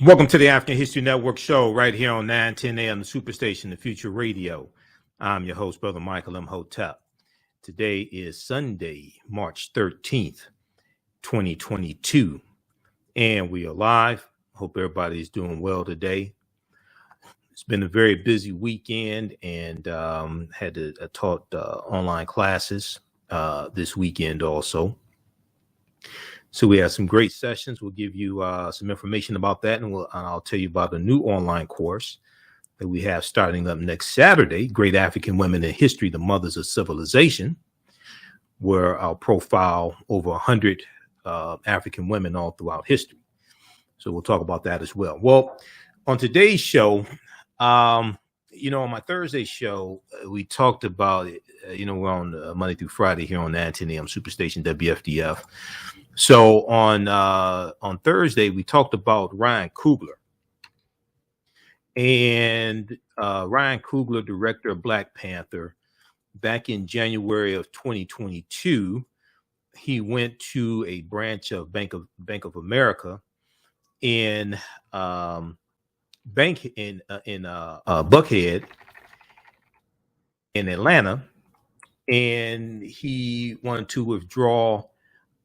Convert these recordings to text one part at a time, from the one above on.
Welcome to the African History Network show right here on 910 AM, the Superstation, the Future Radio. I'm your host, Brother Michael Imhotep. Today is Sunday, March 13th, 2022, and we are live. Hope everybody's doing well today. It's been a very busy weekend and taught online classes this weekend also. So we have some great sessions. We'll give you some information about that, and I'll tell you about a new online course that we have starting up next Saturday, Great African Women in History, the Mothers of Civilization, where I'll profile over 100 African women all throughout history. So we'll talk about that as well. Well, on today's show, on my Thursday show, we talked about, we're on Monday through Friday here on 910 AM Superstation WFDF. So on Thursday, we talked about Ryan Coogler. And Ryan Coogler, director of Black Panther, back in January of 2022, he went to a branch of Bank of America in Buckhead in Atlanta, and he wanted to withdraw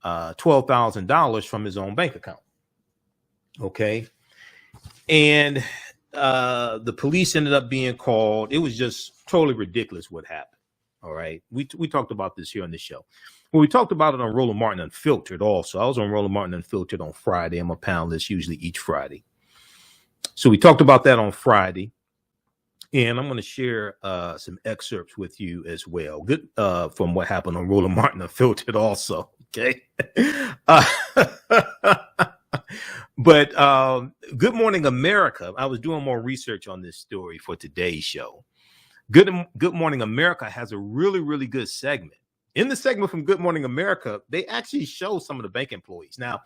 $12,000 from his own bank account. Okay. And the police ended up being called. It was just totally ridiculous what happened. All right. We talked about this here on the show. Well, we talked about it on Roland Martin Unfiltered also. I was on Roland Martin Unfiltered on Friday. I'm a panelist usually each Friday. So we talked about that on Friday. And I'm going to share some excerpts with you as well. Good from what happened on Roland Martin Unfiltered also. Okay. But Good Morning America. I was doing more research on this story for today's show. Good Morning America has a really, really good segment. In the segment from Good Morning America, they actually show some of the bank employees. Now,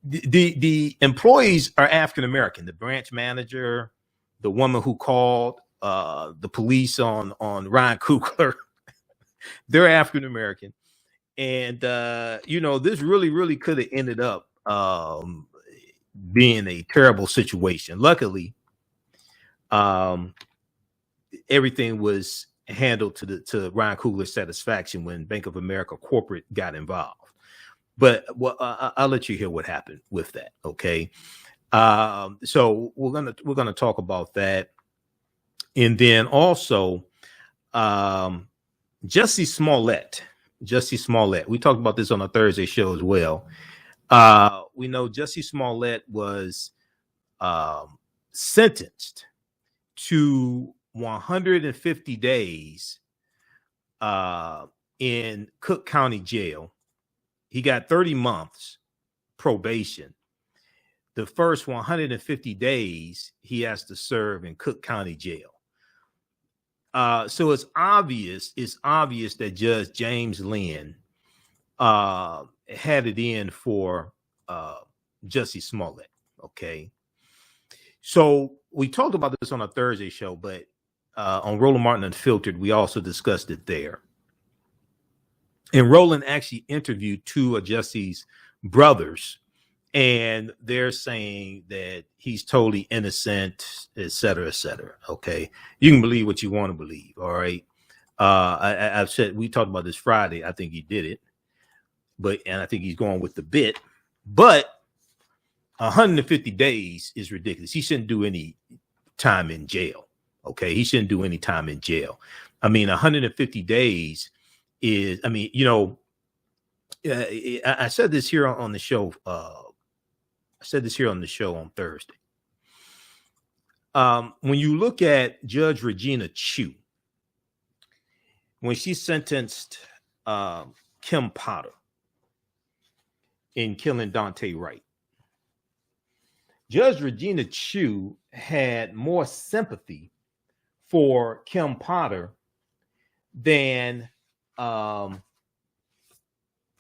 the employees are African American. The branch manager, the woman who called the police on Ryan Coogler, they're African American. And, this really, really could have ended up being a terrible situation. Luckily, everything was handled to Ryan Coogler's satisfaction when Bank of America corporate got involved. But I'll let you hear what happened with that. Okay. So we're gonna talk about that. And then also Jussie Smollett. We talked about this on a Thursday show as well. We know Jussie Smollett was sentenced to 150 days in Cook County Jail. He got 30 months probation. The first 150 days he has to serve in Cook County Jail. So it's obvious that Judge James Lynn had it in for Jussie Smollett. Okay. So we talked about this on a Thursday show, but on Roland Martin Unfiltered, we also discussed it there. And Roland actually interviewed two of Jussie's brothers, and they're saying that he's totally innocent, et cetera, et cetera. Okay. You can believe what you want to believe. All right. I've said, we talked about this Friday. I think he did it, and I think he's going with the bit, but 150 days is ridiculous. He shouldn't do any time in jail. Okay. He shouldn't do any time in jail. I mean, 150 days is, I said this here on the show. I said this here on the show on Thursday. When you look at Judge Regina Chu, when she sentenced Kim Potter in killing Dante Wright, Judge Regina Chu had more sympathy for Kim Potter than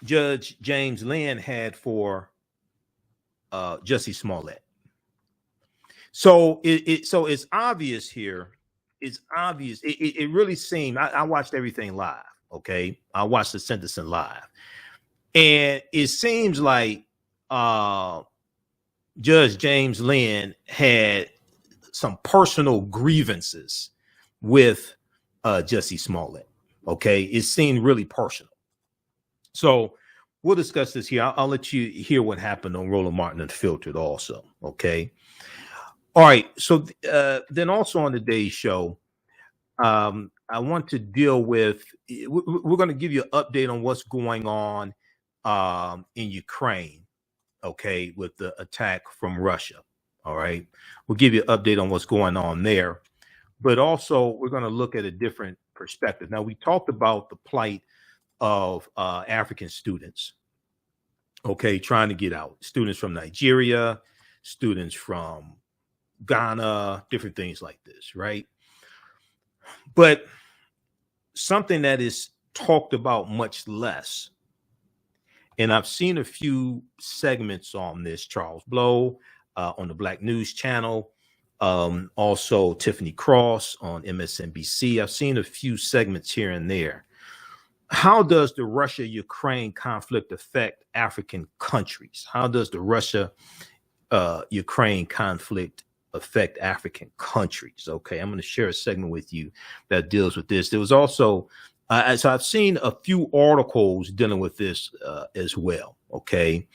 Judge James Lynn had for Jussie Smollett. So it's obvious here. It's obvious. It really seemed. I watched everything live. Okay, I watched the sentencing live, and it seems like Judge James Lynn had some personal grievances with Jussie Smollett. Okay, it seemed really personal. So we'll discuss this here. I'll let you hear what happened on Roland Martin Unfiltered also. Okay. All right. So then also on today's show, I want to deal with, we're going to give you an update on what's going on in Ukraine. Okay. With the attack from Russia. All right. We'll give you an update on what's going on there. But also, we're going to look at a different perspective. Now, we talked about the plight of African students, okay, trying to get out. Students from Nigeria, students from Ghana, different things like this, right? But something that is talked about much less, and I've seen a few segments on this, Charles Blow on the Black News Channel, also Tiffany Cross on MSNBC. I've seen a few segments here and there. How does the Russia-Ukraine conflict affect African countries? How does the Russia-Ukraine conflict affect African countries? Okay, I'm going to share a segment with you that deals with this. There was also, so I've seen a few articles dealing with this as well. Okay.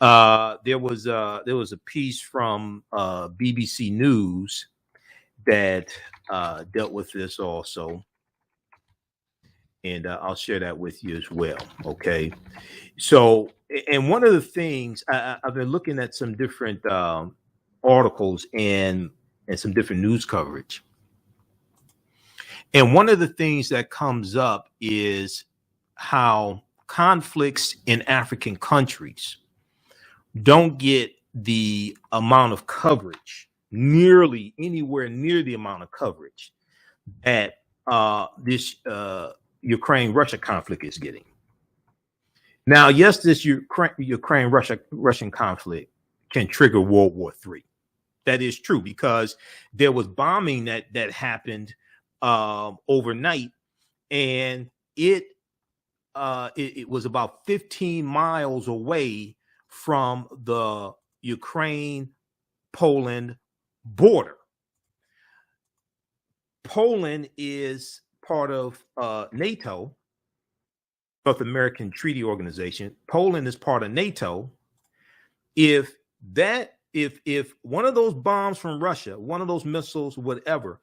There was a piece from BBC News that dealt with this also, and I'll share that with you as well. Okay, so, and one of the things I've been looking at some different articles and some different news coverage, and one of the things that comes up is how conflicts in African countries don't get the amount of coverage, nearly anywhere near the amount of coverage that this Ukraine-Russia conflict is getting. Now, yes, this Ukraine-Russian conflict can trigger World War III. That is true, because there was bombing that happened overnight, and it was about 15 miles away from the Ukraine-Poland border. Poland is part of NATO, North American Treaty Organization. Poland is part of NATO. If one of those bombs from Russia, one of those missiles, whatever,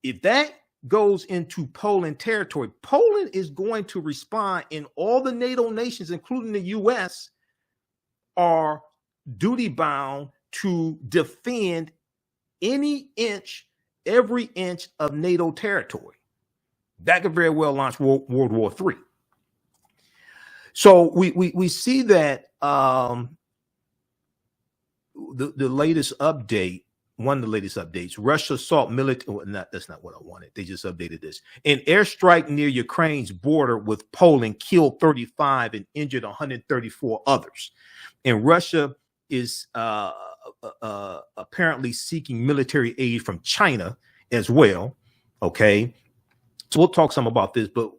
if that goes into Poland territory, Poland is going to respond, and all the NATO nations, including the U.S., are duty bound to defend every inch of NATO territory. That could very well launch World War III. So we see that the latest update, one of the latest updates, Russia assault military. Well, that's not what I wanted. They just updated this. An airstrike near Ukraine's border with Poland killed 35 and injured 134 others. And Russia is apparently seeking military aid from China as well. Okay, so we'll talk some about this. But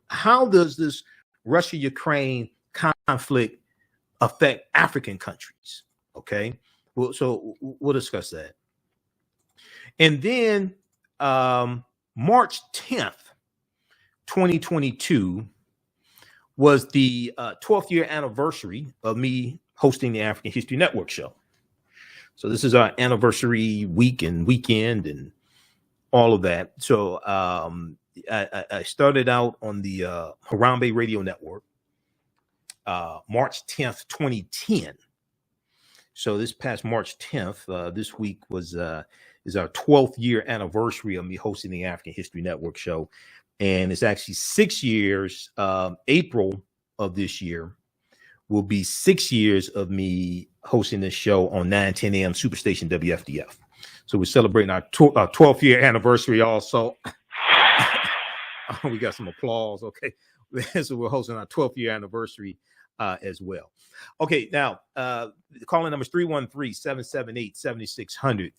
how does this Russia-Ukraine conflict affect African countries? Okay, well, so we'll discuss that. And then March 10th, 2022 was the 12th year anniversary of me hosting the African History Network show. So this is our anniversary week and weekend and all of that. So I started out on the Harambe Radio Network March 10th, 2010. So this past March 10th, this week is our 12th year anniversary of me hosting the African History Network show. And it's actually 6 years. April of this year will be 6 years of me hosting this show on 9:10 a.m. Superstation WFDF. So we're celebrating our 12th year anniversary also. We got some applause. Okay. So we're hosting our 12th year anniversary as well. Okay. Now, the calling number is 313-778-7600,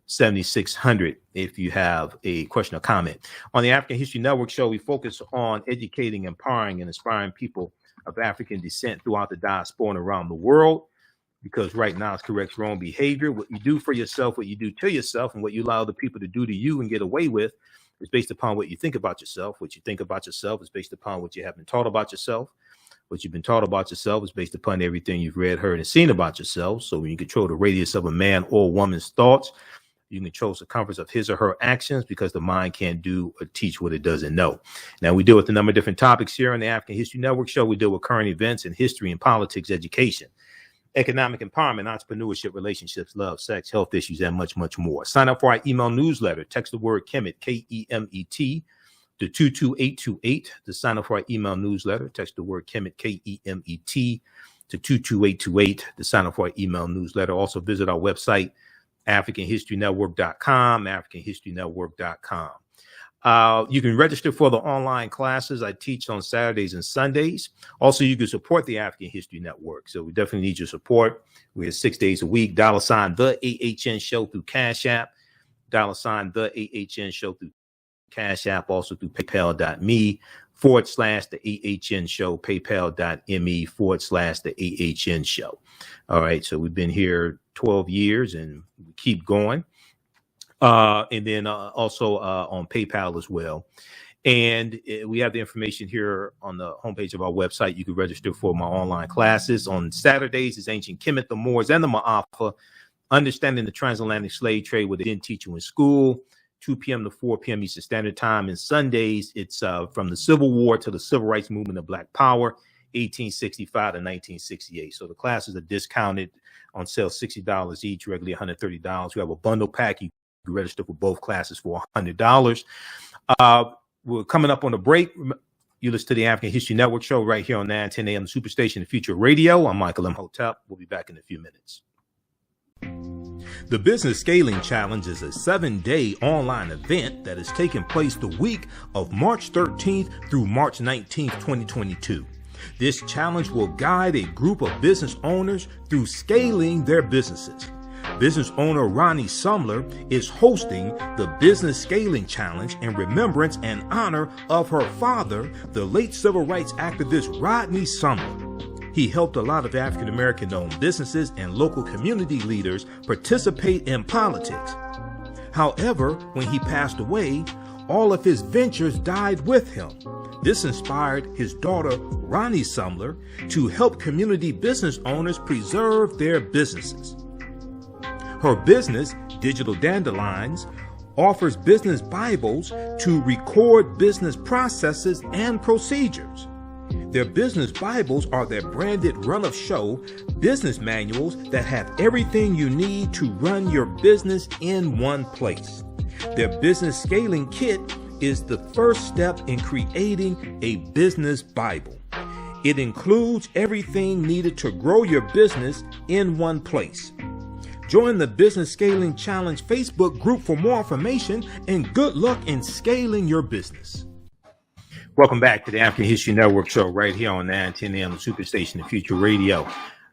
313-778-7600. If you have a question or comment. On the African History Network show, we focus on educating, empowering, and inspiring people of African descent throughout the diaspora and around the world, because right now it's correct wrong behavior. What you do for yourself, what you do to yourself, and what you allow other people to do to you and get away with is based upon what you think about yourself. What you think about yourself is based upon what you have been taught about yourself. What you've been taught about yourself is based upon everything you've read, heard, and seen about yourself. So when you control the radius of a man or woman's thoughts, you can control the circumference of his or her actions, because the mind can't do or teach what it doesn't know. Now, we deal with a number of different topics here on the African History Network show. We deal with current events in history and politics, education, economic empowerment, entrepreneurship, relationships, love, sex, health issues, and much, much more. Sign up for our email newsletter. Text the word Kemet, Kemet, to 22828 to sign up for our email newsletter. Text the word Kemet, Kemet, to 22828 to sign up for our email newsletter. Also visit our website, AfricanHistoryNetwork.com, AfricanHistoryNetwork.com. You can register for the online classes I teach on Saturdays and Sundays. Also, you can support the African History Network. So we definitely need your support. We're here 6 days a week. $, the AHN show through Cash App. $, the AHN show through Cash App, also through paypal.me /the AHN show, paypal.me /the AHN show. All right. So we've been here 12 years and we keep going. And then also on PayPal as well. And we have the information here on the homepage of our website. You can register for my online classes. On Saturdays is Ancient Kemet, the Moors, and the Maafa, Understanding the Transatlantic Slave Trade, what they didn't teach you in school, 2 p.m. to 4 p.m. Eastern Standard Time. And Sundays, it's from the Civil War to the Civil Rights Movement of Black Power, 1865 to 1968. So the classes are discounted, on sale $60 each, regularly $130. We have a bundle pack. You can register for both classes for $100. We're coming up on a break. You listen to the African History Network show right here on 910 AM Superstation, the Future Radio. I'm Michael Imhotep. We'll be back in a few minutes. The Business Scaling Challenge is a 7-day online event that is taking place the week of March 13th through March 19th, 2022. This challenge will guide a group of business owners through scaling their businesses. Business owner Ronnie Sumler is hosting the Business Scaling Challenge in remembrance and honor of her father, the late civil rights activist Rodney Sumler. He helped a lot of African American owned businesses and local community leaders participate in politics. However, when he passed away, all of his ventures died with him. This inspired his daughter, Ronnie Sumler, to help community business owners preserve their businesses. Her business, Digital Dandelions, offers business Bibles to record business processes and procedures. Their business Bibles are their branded run-of-show business manuals that have everything you need to run your business in one place. Their business scaling kit is the first step in creating a business Bible. It includes everything needed to grow your business in one place. Join the Business Scaling Challenge Facebook group for more information, and good luck in scaling your business. Welcome back to the African History Network show right here on 910 AM Superstation, the Future Radio.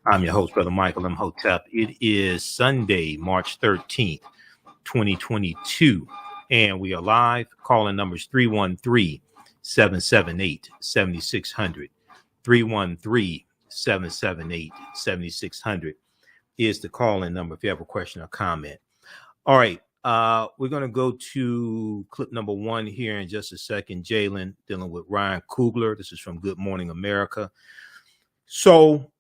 I'm your host, Brother Michael Imhotep. It is Sunday, March 13th, 2022, and we are live. Calling numbers 313-778-7600. 313-778-7600 is the call-in number if you have a question or comment. All right. We're going to go to clip number 1 here in just a second. Jalen dealing with Ryan Coogler. This is from Good Morning America. So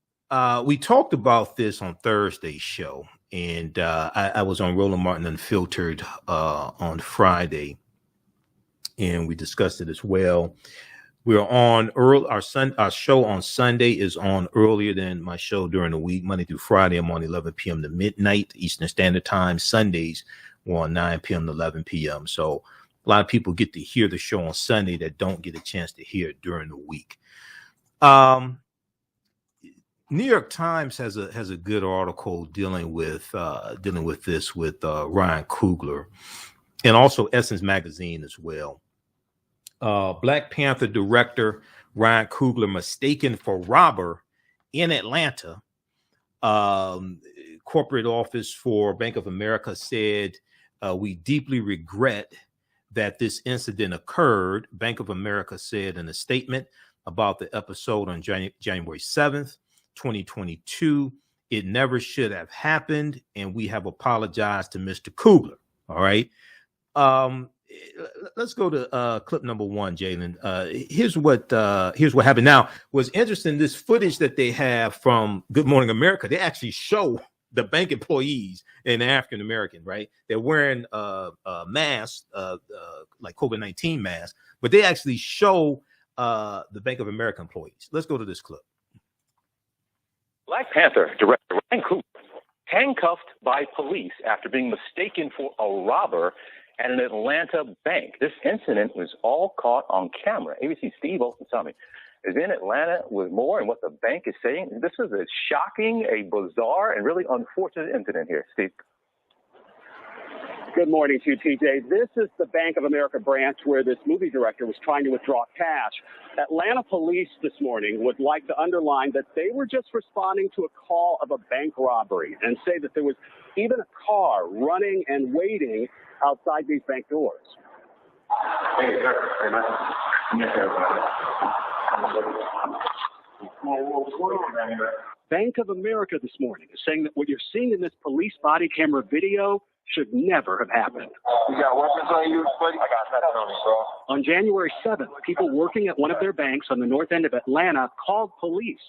we talked about this on Thursday's show, and I was on Roland Martin Unfiltered on Friday, and we discussed it as well. We're on early. Our show on Sunday is on earlier than my show during the week. Monday through Friday, I'm on 11 p.m. to midnight Eastern Standard Time. Sundays, we're on 9 p.m. to 11 p.m. So a lot of people get to hear the show on Sunday that don't get a chance to hear it during the week. New York Times has a good article dealing with this with Ryan Coogler, and also Essence Magazine as well. Black Panther director Ryan Coogler mistaken for robber in Atlanta. Corporate office for Bank of America said, we deeply regret that this incident occurred. Bank of America said in a statement, about the episode on January 7th, 2022. It never should have happened, and we have apologized to Mr. Coogler. All right. Let's go to clip number one, Jalen. Here's what happened. Now, what's interesting, this footage that they have from Good Morning America, they actually show the bank employees and African American, right? They're wearing masks, like COVID-19 masks, but they actually show the Bank of America employees. Let's go to this clip. Black Panther Director Ryan Coogler handcuffed by police after being mistaken for a robber at an Atlanta bank. This incident was all caught on camera. ABC Steve Olsen is in Atlanta with more and what the bank is saying. This is a shocking, a bizarre, and really unfortunate incident here. Steve. Good morning to you, TJ. This is the Bank of America branch where this movie director was trying to withdraw cash. Atlanta police this morning would like to underline that they were just responding to a call of a bank robbery and say that there was even a car running and waiting outside these bank doors. Bank of America this morning is saying that what you're seeing in this police body camera video should never have happened. You got weapons on you, buddy? I got nothing on me, bro. On January 7th, people working at one of their banks on the north end of Atlanta called police,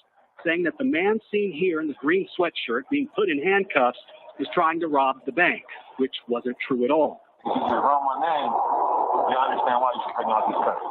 saying that the man seen here in the green sweatshirt being put in handcuffs was trying to rob the bank, which wasn't true at all. If you run my name, you understand why you should bring out these cuts.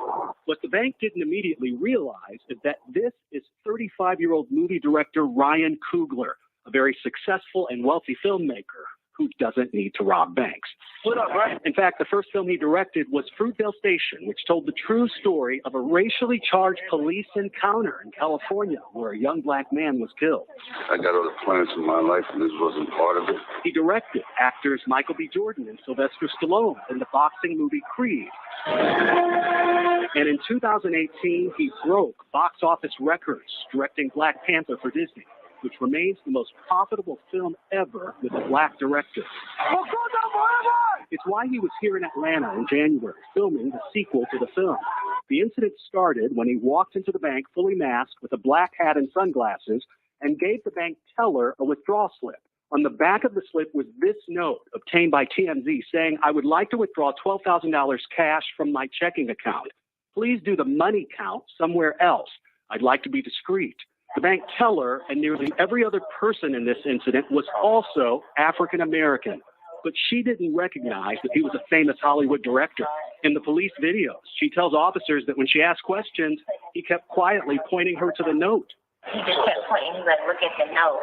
What the bank didn't immediately realize is that this is 35-year-old movie director Ryan Coogler, a very successful and wealthy filmmaker who doesn't need to rob banks. What up, right? In fact, the first film he directed was Fruitvale Station, which told the true story of a racially charged police encounter in California where a young black man was killed. I got other plans in my life, and this wasn't part of it. He directed actors Michael B. Jordan and Sylvester Stallone in the boxing movie Creed. And in 2018, he broke box office records directing Black Panther for Disney, which remains the most profitable film ever with a black director. It's why he was here in Atlanta in January, filming the sequel to the film. The incident started when he walked into the bank fully masked with a black hat and sunglasses and gave the bank teller a withdrawal slip. On the back of the slip was this note obtained by TMZ saying, "I would like to withdraw $12,000 cash from my checking account. Please do the money count somewhere else. I'd like to be discreet." The bank teller and nearly every other person in this incident was also African American, but she didn't recognize that he was a famous Hollywood director. In the police videos, she tells officers that when she asked questions, he kept quietly pointing her to the note. He just kept pointing. He's like, "Look at the note."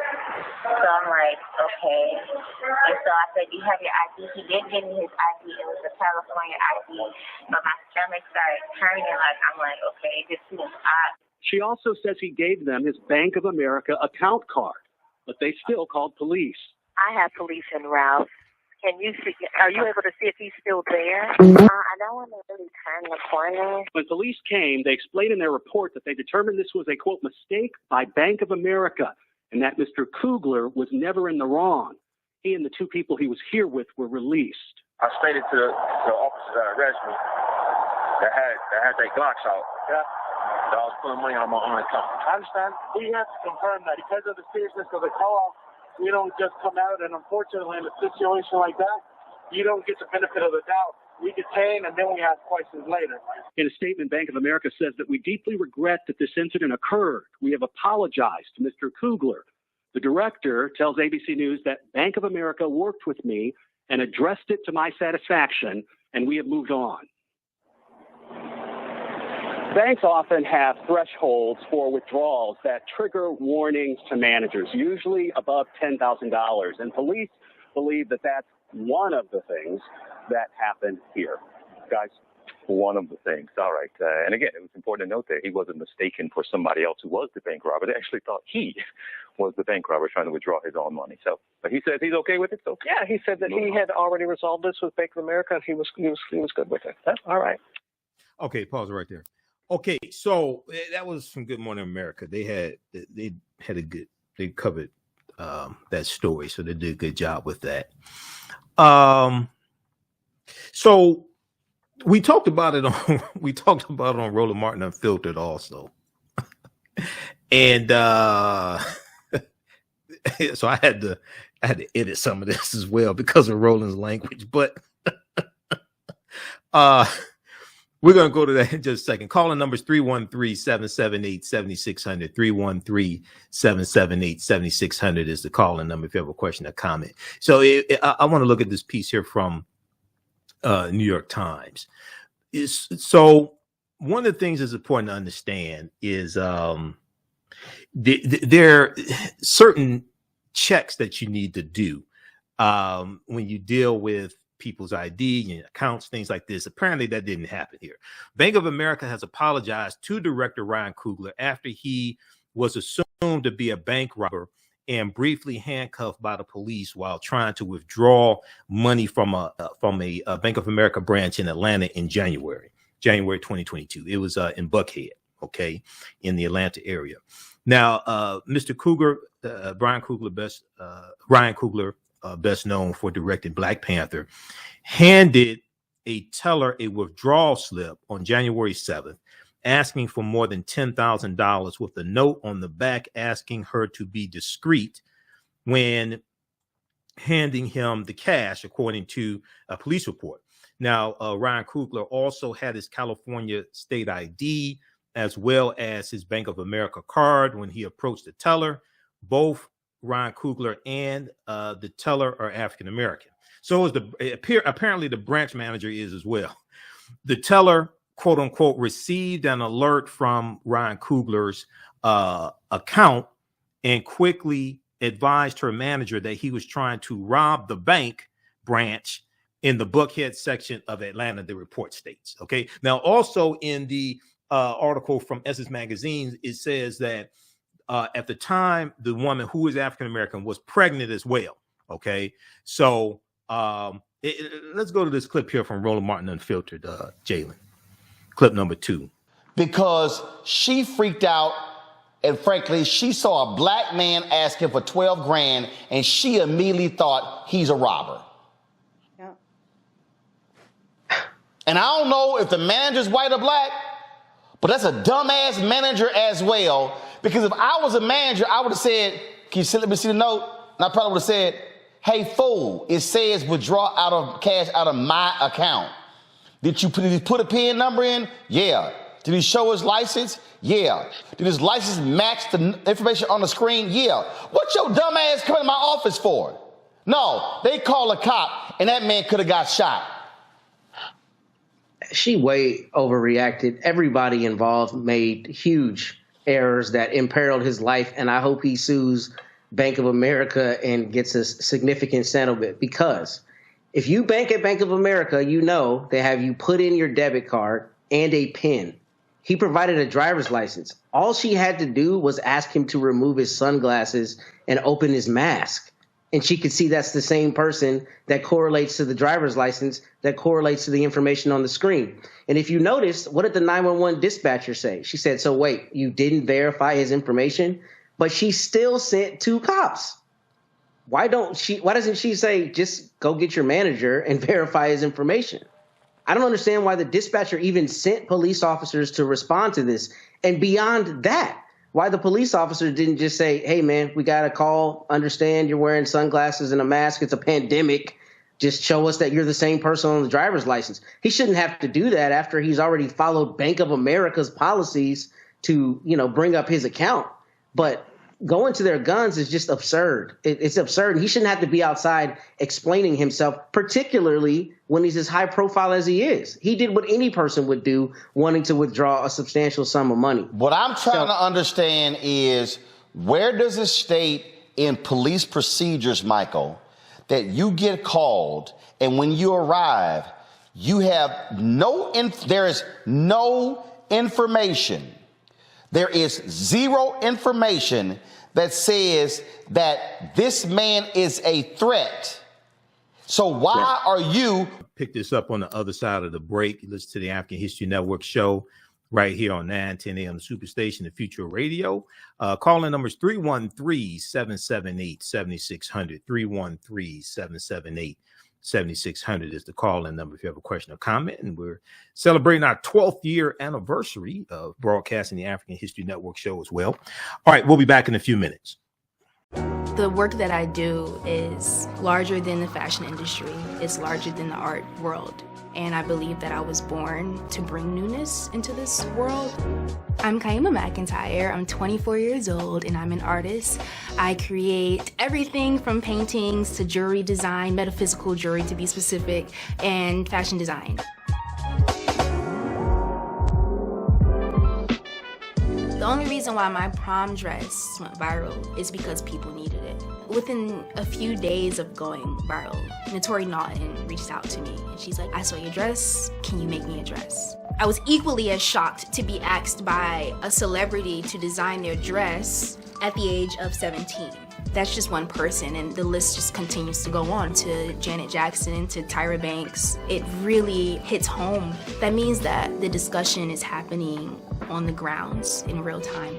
So I'm like, okay. And so I said, "Do you have your ID?" He did give me his ID. It was a California ID. But my stomach started turning. I'm like, okay, this seems odd. She also says he gave them his Bank of America account card, but they still called police. I have police en route. Can you see? Are you able to see if he's still there? I don't want to really turn the corner. When police came, they explained in their report that they determined this was a, quote, mistake by Bank of America and that Mr. Coogler was never in the wrong. He and the two people he was here with were released. I stated to the officer that arrested me that had that Glock out. Yeah. So I was putting money on my own account. I understand. We have to confirm that because of the seriousness of the call, we don't just come out, and unfortunately in a situation like that, you don't get the benefit of the doubt. We detain and then we ask questions later. In a statement, Bank of America says that we deeply regret that this incident occurred. We have apologized to Mr. Coogler. The director tells ABC News that Bank of America worked with me and addressed it to my satisfaction, and we have moved on. Banks often have thresholds for withdrawals that trigger warnings to managers, usually above $10,000. And police believe that that's one of the things that happened here. Guys? One of the things. All right. And again, it was important to note that he wasn't mistaken for somebody else who was the bank robber. They actually thought he was the bank robber trying to withdraw his own money. So, but he says he's okay with it. So yeah, he said that he had already resolved this with Bank of America, and he was good with it. All right. Okay, pause right there. Okay, so that was from Good Morning America. They covered that story, so they did a good job with that. So we talked about it on Roland Martin Unfiltered also. And so I had to edit some of this as well because of Roland's language. But we're going to go to that in just a second. Calling numbers 313-778-7600. 313-778-7600 is the calling number if you have a question or comment. So I want to look at this piece here from New York Times. So one of the things that's important to understand is there are certain checks that you need to do when you deal with people's ID and accounts, things like this. Apparently that didn't happen here. Bank of America has apologized to Director Ryan Coogler after he was assumed to be a bank robber and briefly handcuffed by the police while trying to withdraw money from a Bank of America branch in Atlanta in January 2022. It was in Buckhead, okay, in the Atlanta area. Now, Mr. Coogler, Ryan Coogler, best known for directing Black Panther, handed a teller a withdrawal slip on January 7th, asking for more than $10,000 with a note on the back asking her to be discreet when handing him the cash, according to a police report. Now, Ryan Coogler also had his California state ID as well as his Bank of America card when he approached the teller. Both Ryan Coogler and the teller are African American. So is apparently the branch manager is as well. The teller, quote unquote, received an alert from Ryan Coogler's account and quickly advised her manager that he was trying to rob the bank branch in the Buckhead section of Atlanta, the report states. Okay. Now, also in the article from Essence Magazine, it says that at the time, the woman who is African American was pregnant as well. Okay, so let's go to this clip here from Roland Martin Unfiltered, Jalen. Clip number 2. Because she freaked out, and frankly, she saw a black man asking for 12 grand, and she immediately thought he's a robber. Yeah. And I don't know if the manager's white or black, but that's a dumbass manager as well. Because if I was a manager, I would have said, can you let me see the note? And I probably would have said, hey, fool, it says withdraw out of cash out of my account. Did he put a PIN number in? Yeah. Did he show his license? Yeah. Did his license match the information on the screen? Yeah. What your dumb ass coming to my office for? No, they call a cop and that man could have got shot. She way overreacted. Everybody involved made huge errors that imperiled his life, and I hope he sues Bank of America and gets a significant settlement, because if you bank at Bank of America, you know they have you put in your debit card and a PIN. He provided a driver's license. All she had to do was ask him to remove his sunglasses and open his mask. And she could see that's the same person that correlates to the driver's license, that correlates to the information on the screen. And if you notice, what did the 911 dispatcher say? She said, so wait, you didn't verify his information, but she still sent 2 cops. Why doesn't she say, just go get your manager and verify his information? I don't understand why the dispatcher even sent police officers to respond to this. And beyond that, why the police officer didn't just say, hey, man, we got a call. Understand you're wearing sunglasses and a mask. It's a pandemic. Just show us that you're the same person on the driver's license. He shouldn't have to do that after he's already followed Bank of America's policies to, bring up his account. But going to their guns is just absurd. It's absurd. He shouldn't have to be outside explaining himself, particularly when he's as high profile as he is. He did what any person would do wanting to withdraw a substantial sum of money. What I'm trying to understand is, where does it state in police procedures, Michael, that you get called and when you arrive, you have there is no information. There is zero information that says that this man is a threat. So why are you... Pick this up on the other side of the break. Listen to the African History Network show right here on 910 AM Superstation, the Future Radio. Calling numbers 313-778-7600, 7600 is the call-in number if you have a question or comment. And we're celebrating our 12th year anniversary of broadcasting the African History Network show as well. All right, we'll be back in a few minutes. The work that I do is larger than the fashion industry. It's larger than the art world. And I believe that I was born to bring newness into this world. I'm Kaima McIntyre. I'm 24 years old and I'm an artist. I create everything from paintings to jewelry design, metaphysical jewelry to be specific, and fashion design. The only reason why my prom dress went viral is because people needed it. Within a few days of going viral, Notori Naughton reached out to me and she's like, I saw your dress, can you make me a dress? I was equally as shocked to be asked by a celebrity to design their dress at the age of 17. That's just one person, and the list just continues to go on to Janet Jackson, to Tyra Banks. It really hits home. That means that the discussion is happening on the grounds in real time.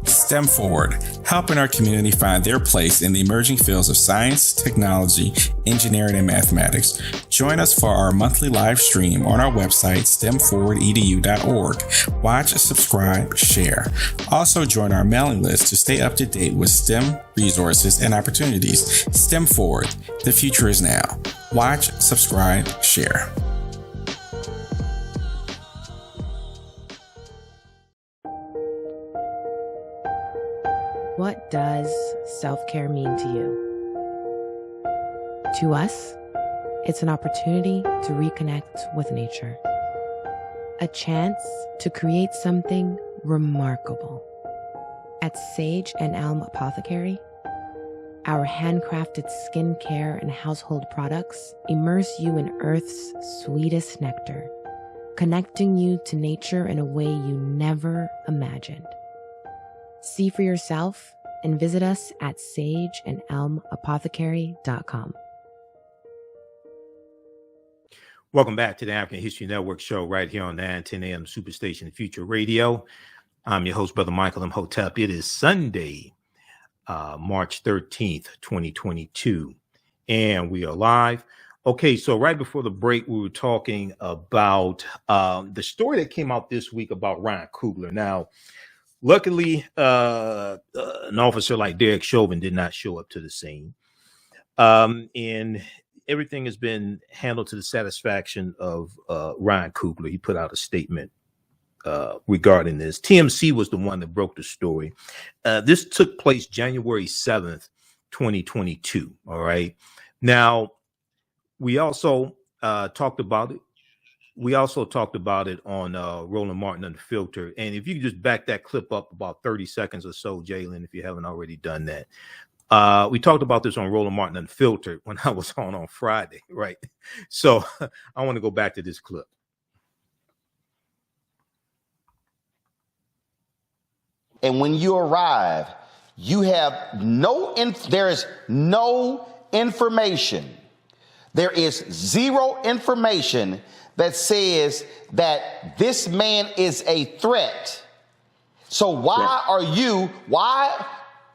STEM Forward, helping our community find their place in the emerging fields of science, technology, engineering, and mathematics. Join us for our monthly live stream on our website, stemforwardedu.org. Watch, subscribe, share. Also join our mailing list to stay up to date with STEM resources and opportunities. STEM Forward, the future is now. Watch, subscribe, share. What does self-care mean to you? To us, it's an opportunity to reconnect with nature. A chance to create something remarkable. At Sage and Elm Apothecary, our handcrafted skincare and household products immerse you in Earth's sweetest nectar, connecting you to nature in a way you never imagined. See for yourself and visit us at sageandelmapothecary.com. Welcome back to the African History Network show right here on 910 AM Superstation Future Radio. I'm your host, Brother Michael Imhotep. It is Sunday, March 13th, 2022, and we are live. Okay, so right before the break, we were talking about the story that came out this week about Ryan Coogler. Now, luckily, an officer like Derek Chauvin did not show up to the scene. And everything has been handled to the satisfaction of Ryan Coogler. He put out a statement regarding this. TMC was the one that broke the story. This took place January 7th, 2022. All right. Now, we also talked about it. We also talked about it on Roland Martin Unfiltered. And if you could just back that clip up about 30 seconds or so, Jalen, if you haven't already done that. We talked about this on Roland Martin Unfiltered when I was on Friday, right? So I want to go back to this clip. And when you arrive, you have there is no information. There is zero information that says that this man is a threat. So why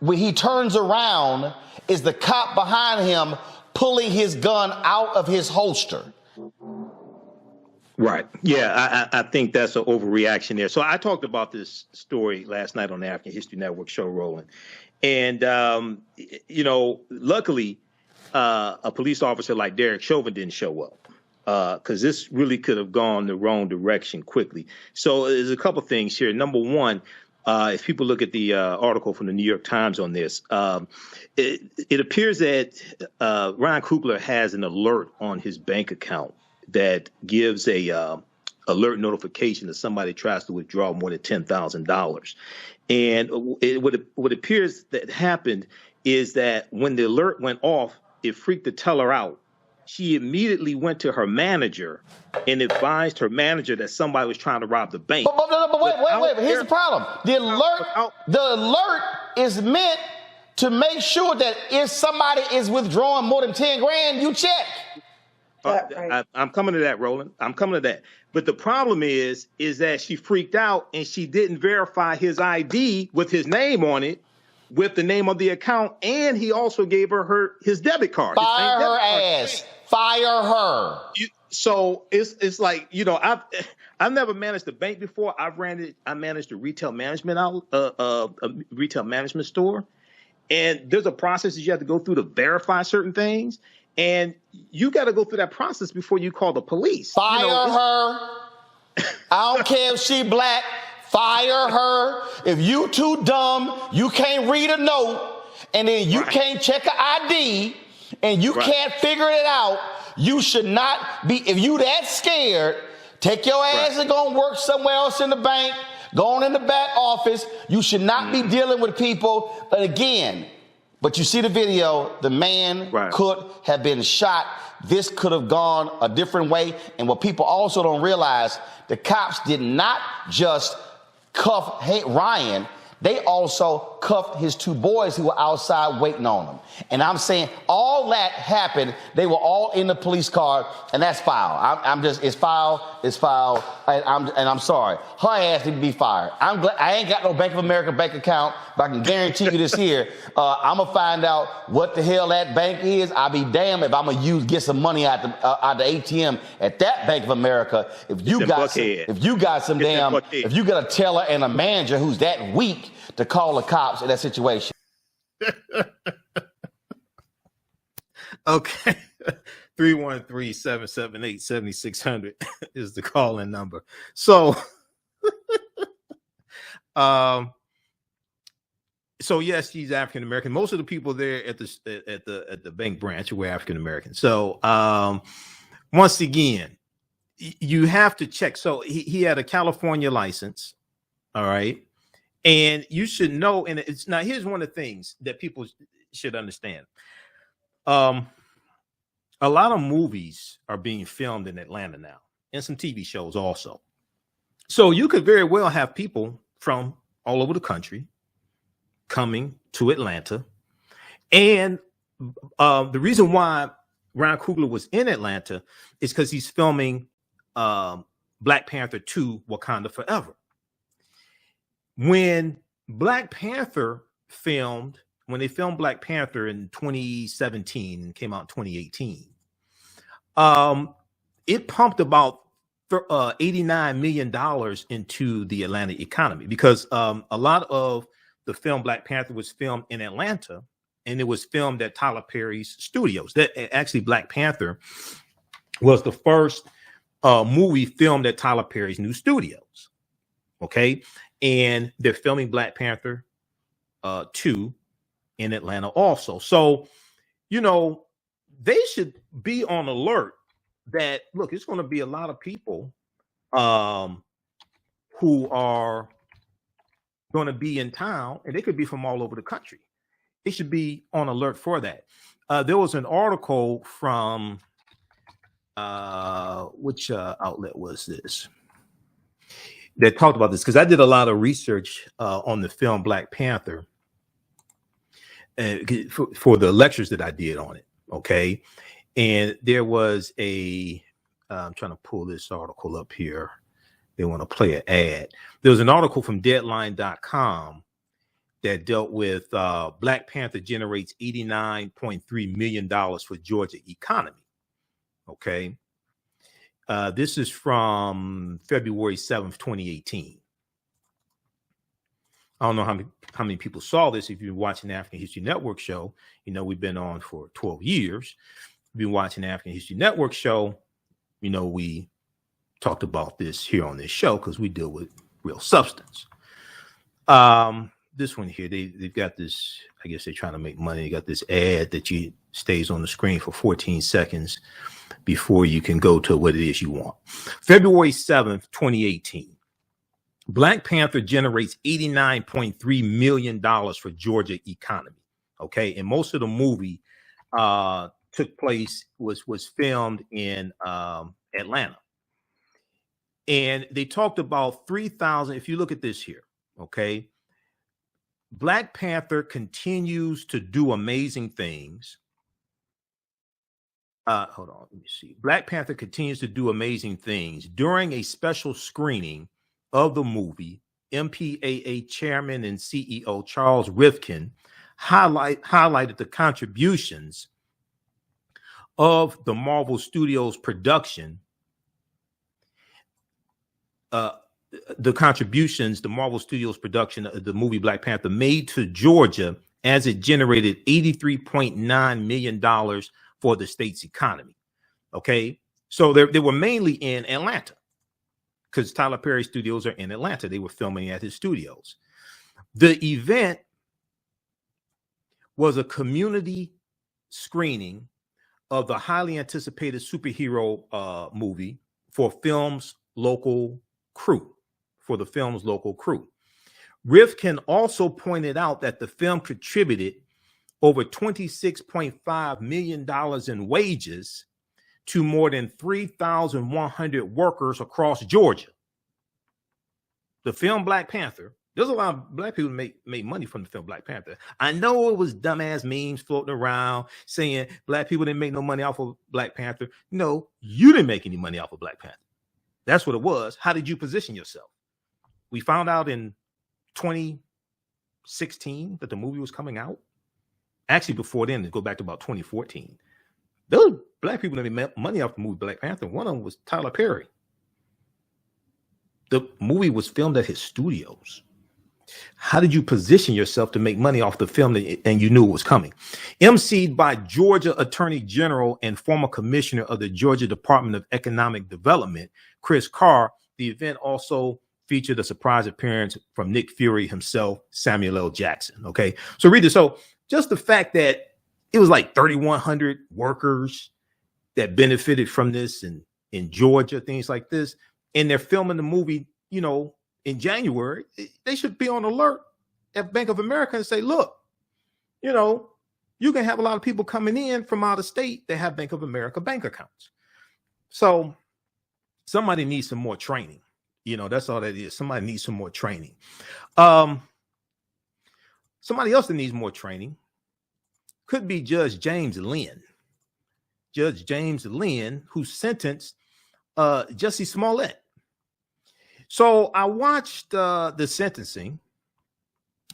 when he turns around, is the cop behind him pulling his gun out of his holster? Right. Yeah, I think that's an overreaction there. So I talked about this story last night on the African History Network show, Roland. And, luckily, a police officer like Derek Chauvin didn't show up. Because this really could have gone the wrong direction quickly. So there's a couple things here. Number one, if people look at the article from the New York Times on this, it appears that Ryan Coogler has an alert on his bank account that gives a alert notification that somebody tries to withdraw more than $10,000. And what appears that happened is that when the alert went off, it freaked the teller out. She immediately went to her manager and advised her manager that somebody was trying to rob the bank. But wait. Here's the problem. The alert is meant to make sure that if somebody is withdrawing more than 10 grand, you check. I'm coming to that, Roland. I'm coming to that. But the problem is that she freaked out and she didn't verify his ID with his name on it with the name of the account, and he also gave her his debit card. Fire her ass. Fire her. So it's like, you know, I've never managed a bank before. I managed a retail management a retail management store, and there's a process that you have to go through to verify certain things, and you got to go through that process before you call the police. Fire her. I don't care if she black. Fire her. If you too dumb, you can't read a note, and then you can't check an ID, and you can't figure it out, you should not be. If you that scared, take your ass and go and work somewhere else in the bank, go on in the back office. You should not be dealing with people. But again, but you see the video, the man could have been shot. This could have gone a different way. And what people also don't realize, the cops did not just cuff Ryan, they also cuffed his two boys who were outside waiting on him. And I'm saying all that happened. They were all in the police car, and that's foul. It's foul. It's foul. And I'm sorry. Her ass need to be fired. I'm glad I ain't got no Bank of America bank account, but I can guarantee you this here. I'm gonna find out what the hell that bank is. I'll be damned if I'm gonna get some money out the ATM at that Bank of America. If you got a teller and a manager who's that weak to call the cops in that situation. Okay. 313-778-7600 is the call-in number. So, so yes, she's African American. Most of the people there at the bank branch were African American. So, once again, you have to check. So he had a California license. All right. And you should know, and it's now here's one of the things that people should understand. A lot of movies are being filmed in Atlanta now, and some TV shows also. So you could very well have people from all over the country coming to Atlanta. And the reason why Ryan Coogler was in Atlanta is because he's filming Black Panther 2, Wakanda Forever. When Black Panther when they filmed Black Panther in 2017 and came out in 2018, it pumped about $89 million into the Atlanta economy because a lot of the film Black Panther was filmed in Atlanta, and it was filmed at Tyler Perry's studios. That actually, Black Panther was the first movie filmed at Tyler Perry's new studios. Okay. And they're filming Black Panther 2 in Atlanta also. So, you know, they should be on alert that, look, it's going to be a lot of people who are going to be in town, and they could be from all over the country. They should be on alert for that. There was an article from, which outlet was this? That talked about this because I did a lot of research on the film Black Panther for the lectures that I did on it. Okay. And there was I'm trying to pull this article up here. They want to play an ad. There was an article from deadline.com that dealt with Black Panther generates $89.3 million for Georgia economy. Okay. This is from February 7th, 2018. I don't know how many people saw this. If you've been watching the African History Network show, you know, we've been on for 12 years. We've been watching the African History Network show. You know, we talked about this here on this show because we deal with real substance. This one here, they've got this, I guess they're trying to make money. They got this ad that stays on the screen for 14 seconds before you can go to what it is you want. February 7th, 2018. Black Panther generates $89.3 million for Georgia economy. Okay. And most of the movie took place, was filmed in Atlanta. And they talked about 3,000. If you look at this here, okay. Black Panther continues to do amazing things. Hold on, let me see. Black Panther continues to do amazing things. During a special screening of the movie, MPAA chairman and CEO Charles Rivkin highlighted the contributions of the Marvel Studios production, the Marvel Studios production of the movie Black Panther made to Georgia, as it generated $83.9 million for the state's economy. Okay, so they were mainly in Atlanta because Tyler Perry studios are in Atlanta. They were filming at his studios. The event was a community screening of the highly anticipated superhero movie for the film's local crew. Rivkin also pointed out that the film contributed over $26.5 million in wages to more than 3,100 workers across Georgia. The film Black Panther, there's a lot of black people who made money from the film Black Panther. I know it was dumbass memes floating around saying black people didn't make no money off of Black Panther. No, you didn't make any money off of Black Panther. That's what it was. How did you position yourself? We found out in 2016 that the movie was coming out. Actually, before then, to go back to about 2014. Those black people that made money off the movie Black Panther, one of them was Tyler Perry. The movie was filmed at his studios. How did you position yourself to make money off the film and you knew it was coming? emceed by Georgia Attorney General and former Commissioner of the Georgia Department of Economic Development, Chris Carr, the event also featured a surprise appearance from Nick Fury himself, Samuel L. Jackson. Okay, so read this. So just the fact that it was like 3,100 workers that benefited from this in Georgia, things like this, and they're filming the movie, you know, in January, they should be on alert at Bank of America and say, look, you know, you can have a lot of people coming in from out of state that have Bank of America bank accounts. So somebody needs some more training. You know, that's all that is. Somebody needs some more training. Somebody else that needs more training could be Judge James Lynn. Judge James Lynn, who sentenced Jussie Smollett. So I watched the sentencing,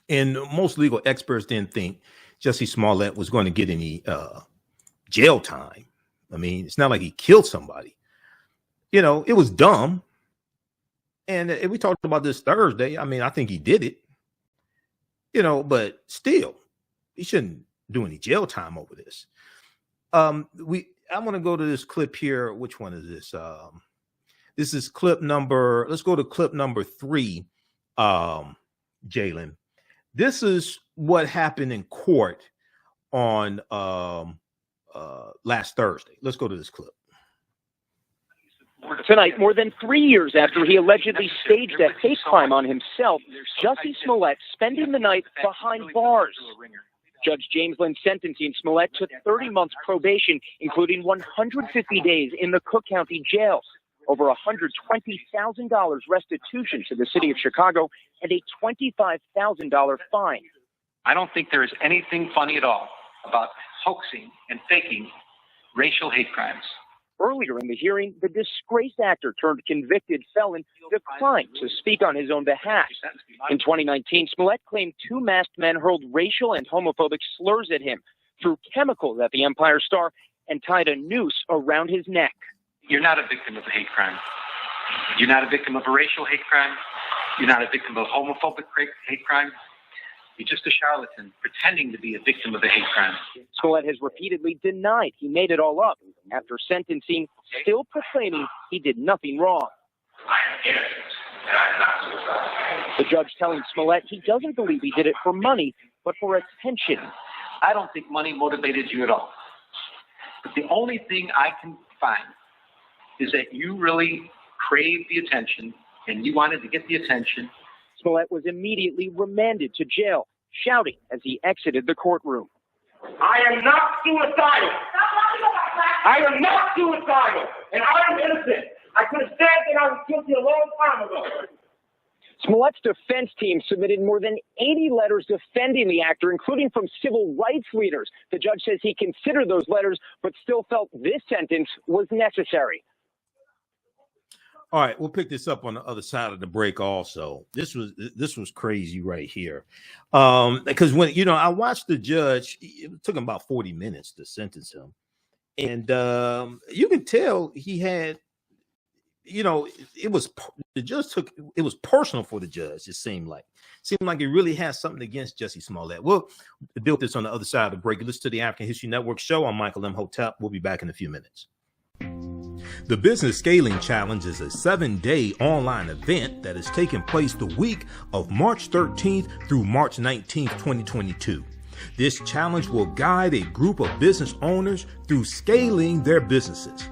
and most legal experts didn't think Jussie Smollett was going to get any jail time. I mean, it's not like he killed somebody. You know, it was dumb. And we talked about this Thursday. I mean, I think he did it. You know, but still, he shouldn't do any jail time over this. I want to go to this clip here. Which one is this? This is clip number. Let's go to clip number 3. Jalen. This is what happened in court on last Thursday. Let's go to this clip. Tonight, more than 3 years after he allegedly staged a hate crime on himself, Jussie Smollett spending the night behind bars. Judge James Lynn sentencing Smallett to 30 months probation, including 150 days in the Cook County jail, over $120,000 restitution to the city of Chicago, and a $25,000 fine. I don't think there is anything funny at all about hoaxing and faking racial hate crimes. Earlier in the hearing, the disgraced actor turned convicted felon declined to speak on his own behalf. In 2019, Smallett claimed 2 masked men hurled racial and homophobic slurs at him, threw chemicals at the Empire Star, and tied a noose around his neck. You're not a victim of a hate crime. You're not a victim of a racial hate crime. You're not a victim of a homophobic hate crime. You're just a charlatan pretending to be a victim of a hate crime. Smallett has repeatedly denied he made it all up after sentencing, still proclaiming he did nothing wrong. I am innocent, and I am not suicidal. The judge telling Smallett he doesn't believe he did it for money, but for attention. I don't think money motivated you at all. But the only thing I can find is that you really craved the attention, and you wanted to get the attention. Smallett was immediately remanded to jail, shouting as he exited the courtroom. I am not suicidal. I am not suicidal, and I am innocent. I could have said that I was guilty a long time ago. Smollett's defense team submitted more than 80 letters defending the actor, including from civil rights leaders. The judge says he considered those letters, but still felt this sentence was necessary. All right, we'll pick this up on the other side of the break. Also, this was crazy right here, because when I watched the judge, it took him about 40 minutes to sentence him, and you can tell he had, it was personal for the judge. It seemed like he really has something against Jussie Smollett. We'll deal with this on the other side of the break. Listen to the African History Network show. I'm Michael Imhotep. We'll be back in a few minutes. The Business Scaling Challenge is a 7-day online event that is taking place the week of March 13th through March 19th, 2022. This challenge will guide a group of business owners through scaling their businesses.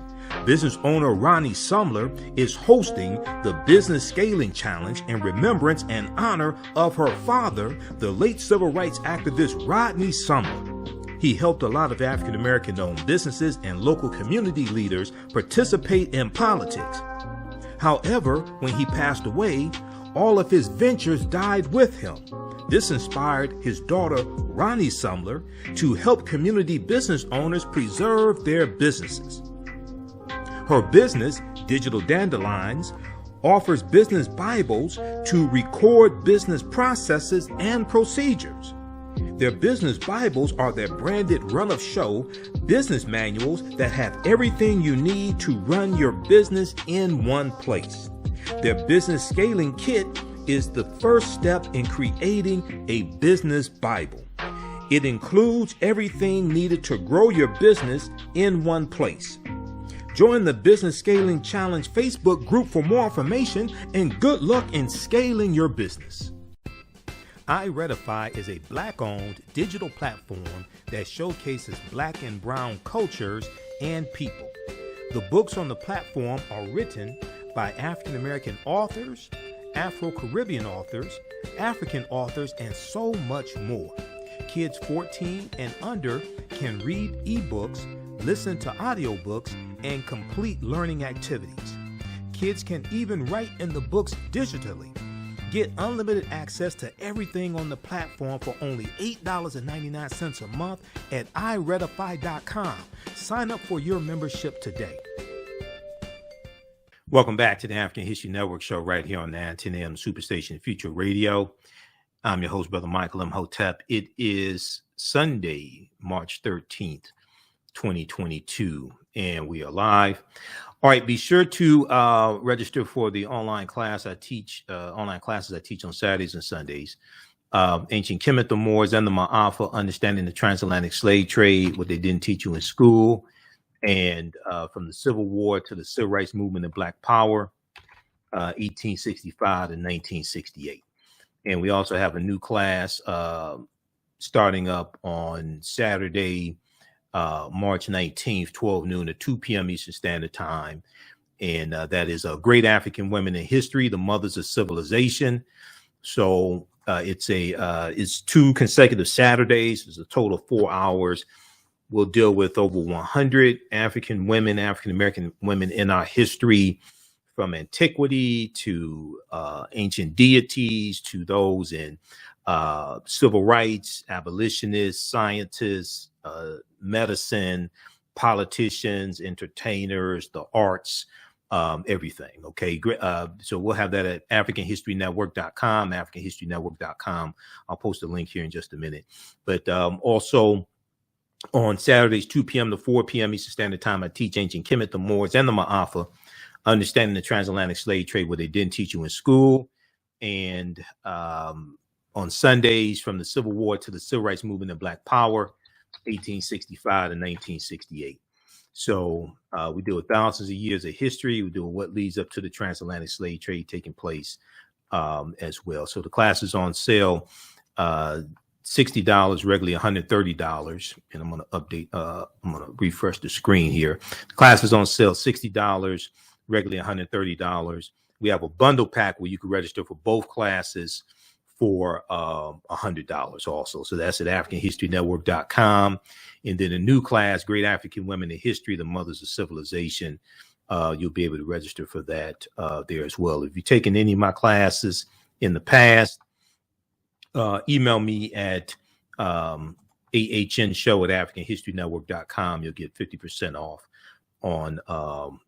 Business owner Ronnie Sumler is hosting the Business Scaling Challenge in remembrance and honor of her father, the late civil rights activist Rodney Sumler. He helped a lot of African-American owned businesses and local community leaders participate in politics. However, when he passed away, all of his ventures died with him. This inspired his daughter, Ronnie Sumler, to help community business owners preserve their businesses. Her business, Digital Dandelions, offers business Bibles to record business processes and procedures. Their business Bibles are their branded run-of-show business manuals that have everything you need to run your business in one place. Their business scaling kit is the first step in creating a business Bible. It includes everything needed to grow your business in one place. Join the Business Scaling Challenge Facebook group for more information, and good luck in scaling your business. iRedify is a Black-owned digital platform that showcases Black and Brown cultures and people. The books on the platform are written by African-American authors, Afro-Caribbean authors, African authors, and so much more. Kids 14 and under can read ebooks, listen to audiobooks, and complete learning activities. Kids can even write in the books digitally. Get unlimited access to everything on the platform for only $8.99 a month at iRedify.com. Sign up for your membership today. Welcome back to the African History Network show right here on 910 AM Superstation Future Radio. I'm your host, Brother Michael Imhotep. It is Sunday, March 13th, 2022, and we are live. All right, be sure to register for the online class I teach, online classes I teach on Saturdays and Sundays. Ancient Kemet, the Moors, and the Maafa, understanding the transatlantic slave trade, what they didn't teach you in school, and from the Civil War to the Civil Rights Movement and Black Power, 1865 to 1968. And we also have a new class starting up on Saturday, March 19th, 12 noon to 2 p.m. Eastern Standard Time. And that is Great African Women in History, the Mothers of Civilization. So it's 2 consecutive Saturdays. It's a total of 4 hours. We'll deal with over 100 African women, African-American women in our history, from antiquity to ancient deities to those in civil rights, abolitionists, scientists, medicine, politicians, entertainers, the arts, everything. Okay. So we'll have that at AfricanHistoryNetwork.com, AfricanHistoryNetwork.com. I'll post a link here in just a minute. But also on Saturdays, 2 p.m. to 4 p.m. Eastern Standard Time, I teach Ancient Kemet, the Moors, and the Maafa, understanding the transatlantic slave trade, what they didn't teach you in school. And on Sundays, from the Civil War to the Civil Rights Movement and Black Power, 1865 to 1968. So we deal with thousands of years of history. We deal with what leads up to the transatlantic slave trade taking place as well. So the class is on sale, $60, regularly $130. And I'm going to update, I'm going to refresh the screen here. The class is on sale, $60, regularly $130. We have a bundle pack where you can register for both classes for $100 also. So that's at AfricanHistoryNetwork.com. And then a new class, Great African Women in History, the Mothers of Civilization. You'll be able to register for that there as well. If you've taken any of my classes in the past, email me at TheAHNShow at AfricanHistoryNetwork.com. You'll get 50% off on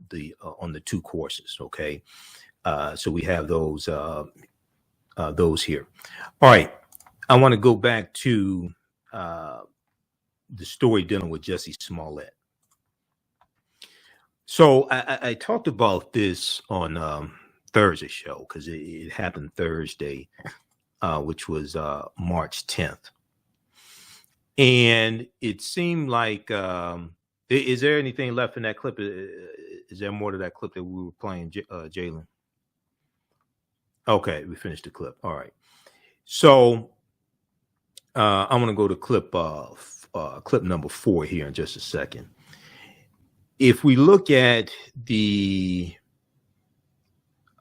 the two courses. Okay, so we have those here. All right, I want to go back to the story dealing with Jussie Smollett. So I talked about this on Thursday show because it happened Thursday, which was March 10th. And it seemed like, is there anything left in that clip? Is there more to that clip that we were playing, Jalen? Okay, we finished the clip. All right. So I'm going to go to clip number 4 here in just a second. If we look at the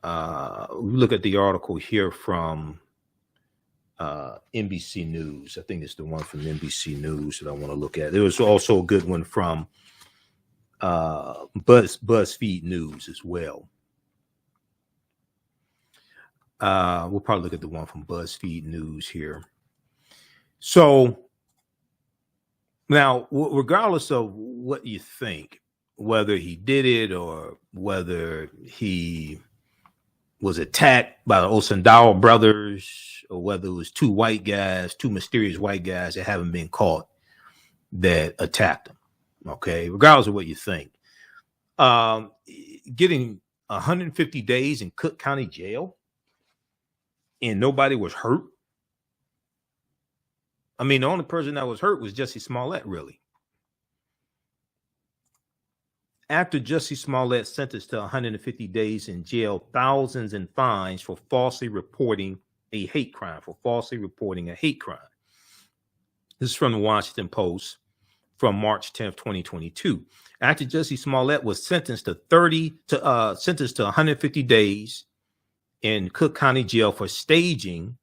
article here from NBC News, I think it's the one from NBC News that I want to look at. There was also a good one from BuzzFeed News as well. We'll probably look at the one from BuzzFeed News here. So now, regardless of what you think, whether he did it or whether he was attacked by the Osundawa brothers, or whether it was two mysterious white guys that haven't been caught that attacked him. Okay, regardless of what you think, getting 150 days in Cook County Jail and nobody was hurt. I mean, the only person that was hurt was Jussie Smollett, really. After Jussie Smollett sentenced to 150 days in jail, thousands in fines for falsely reporting a hate crime, This is from the Washington Post from March 10th, 2022. After Jussie Smollett was sentenced to 150 days in Cook County Jail for staging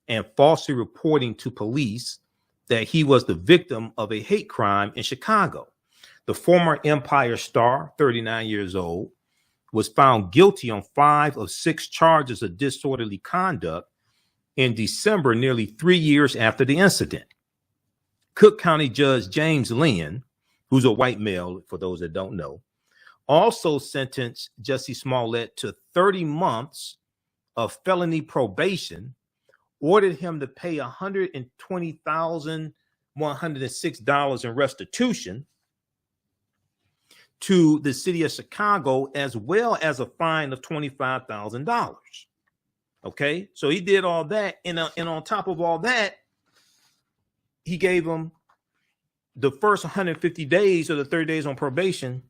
and falsely reporting to police that he was the victim of a hate crime in Chicago. The former Empire star, 39 years old, was found guilty on 5 of 6 charges of disorderly conduct in December, nearly 3 years after the incident. Cook County Judge James Lynn, who's a white male, for those that don't know, also sentenced Jussie Smollett to 30 months of felony probation, ordered him to pay $120,106 in restitution to the city of Chicago, as well as a fine of $25,000. Okay, so he did all that, and on top of all that, he gave him the first 150 days or the 30 days on probation.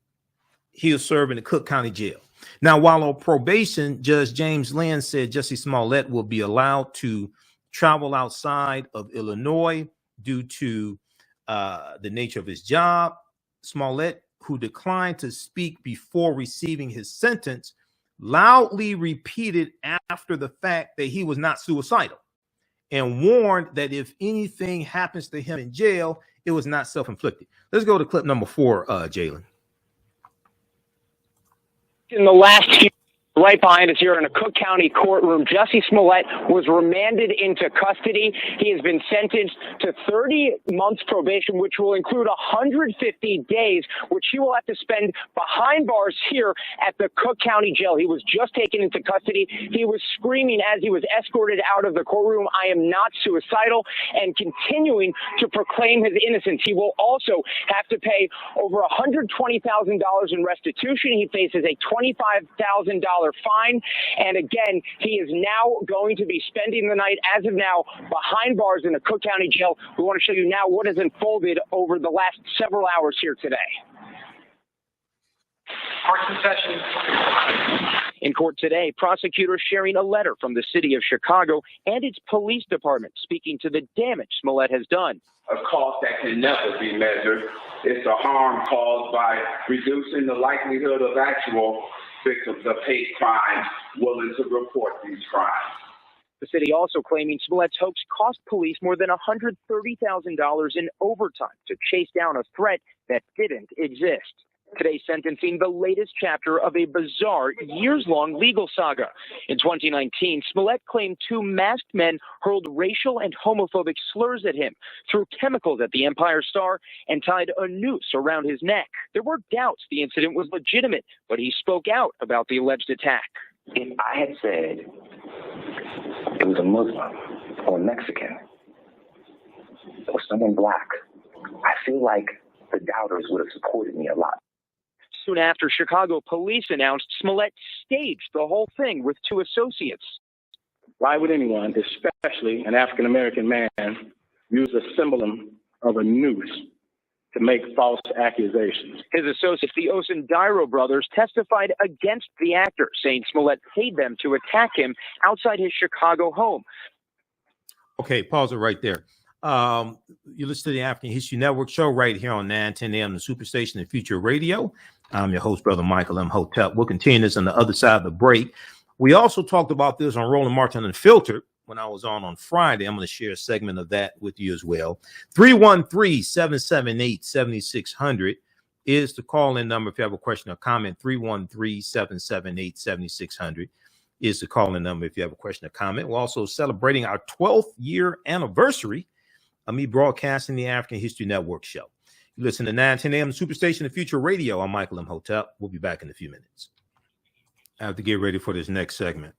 He was serving in the Cook County Jail. Now, while on probation, Judge James Lynn said Jussie Smollett will be allowed to travel outside of Illinois due to the nature of his job. Smollett, who declined to speak before receiving his sentence, loudly repeated after the fact that he was not suicidal and warned that if anything happens to him in jail, it was not self-inflicted. Let's go to clip number 4, Jalen. In the last few, right behind us here in a Cook County courtroom, Jussie Smollett was remanded into custody. He has been sentenced to 30 months probation, which will include 150 days, which he will have to spend behind bars here at the Cook County Jail. He was just taken into custody. He was screaming as he was escorted out of the courtroom, "I am not suicidal," and continuing to proclaim his innocence. He will also have to pay over $120,000 in restitution. He faces a $25,000 fine. And again, he is now going to be spending the night, as of now, behind bars in the Cook County Jail. We want to show you now what has unfolded over the last several hours here today. Court's in session. In court today, prosecutors sharing a letter from the city of Chicago and its police department speaking to the damage Smallett has done. A cost that can never be measured. It's the harm caused by reducing the likelihood of actual victims of hate crimes willing to report these crimes. The city also claiming Smollett's hoax cost police more than $130,000 in overtime to chase down a threat that didn't exist. Today's sentencing, the latest chapter of a bizarre, years-long legal saga. In 2019, Smallett claimed two masked men hurled racial and homophobic slurs at him, threw chemicals at the Empire Star, and tied a noose around his neck. There were doubts the incident was legitimate, but he spoke out about the alleged attack. If I had said it was a Muslim or a Mexican or someone black, I feel like the doubters would have supported me a lot. Soon after, Chicago police announced Smallett staged the whole thing with two associates. Why would anyone, especially an African-American man, use a symbol of a noose to make false accusations? His associates, the Osundairo brothers, testified against the actor, saying Smallett paid them to attack him outside his Chicago home. Okay, pause it right there. You listen to the African History Network show right here on 910 AM, the Superstation and Future Radio. I'm your host, Brother Michael Imhotep. We'll continue this on the other side of the break. We also talked about this on Roland Martin Unfiltered when I was on Friday. I'm going to share a segment of that with you as well. 313-778-7600 is the call-in number if you have a question or comment. 313-778-7600 is the call-in number if you have a question or comment. We're also celebrating our 12th year anniversary of me broadcasting the African History Network show. You listen to 910 AM Superstation and Future Radio. I'm Michael Imhotep. We'll be back in a few minutes. I have to get ready for this next segment.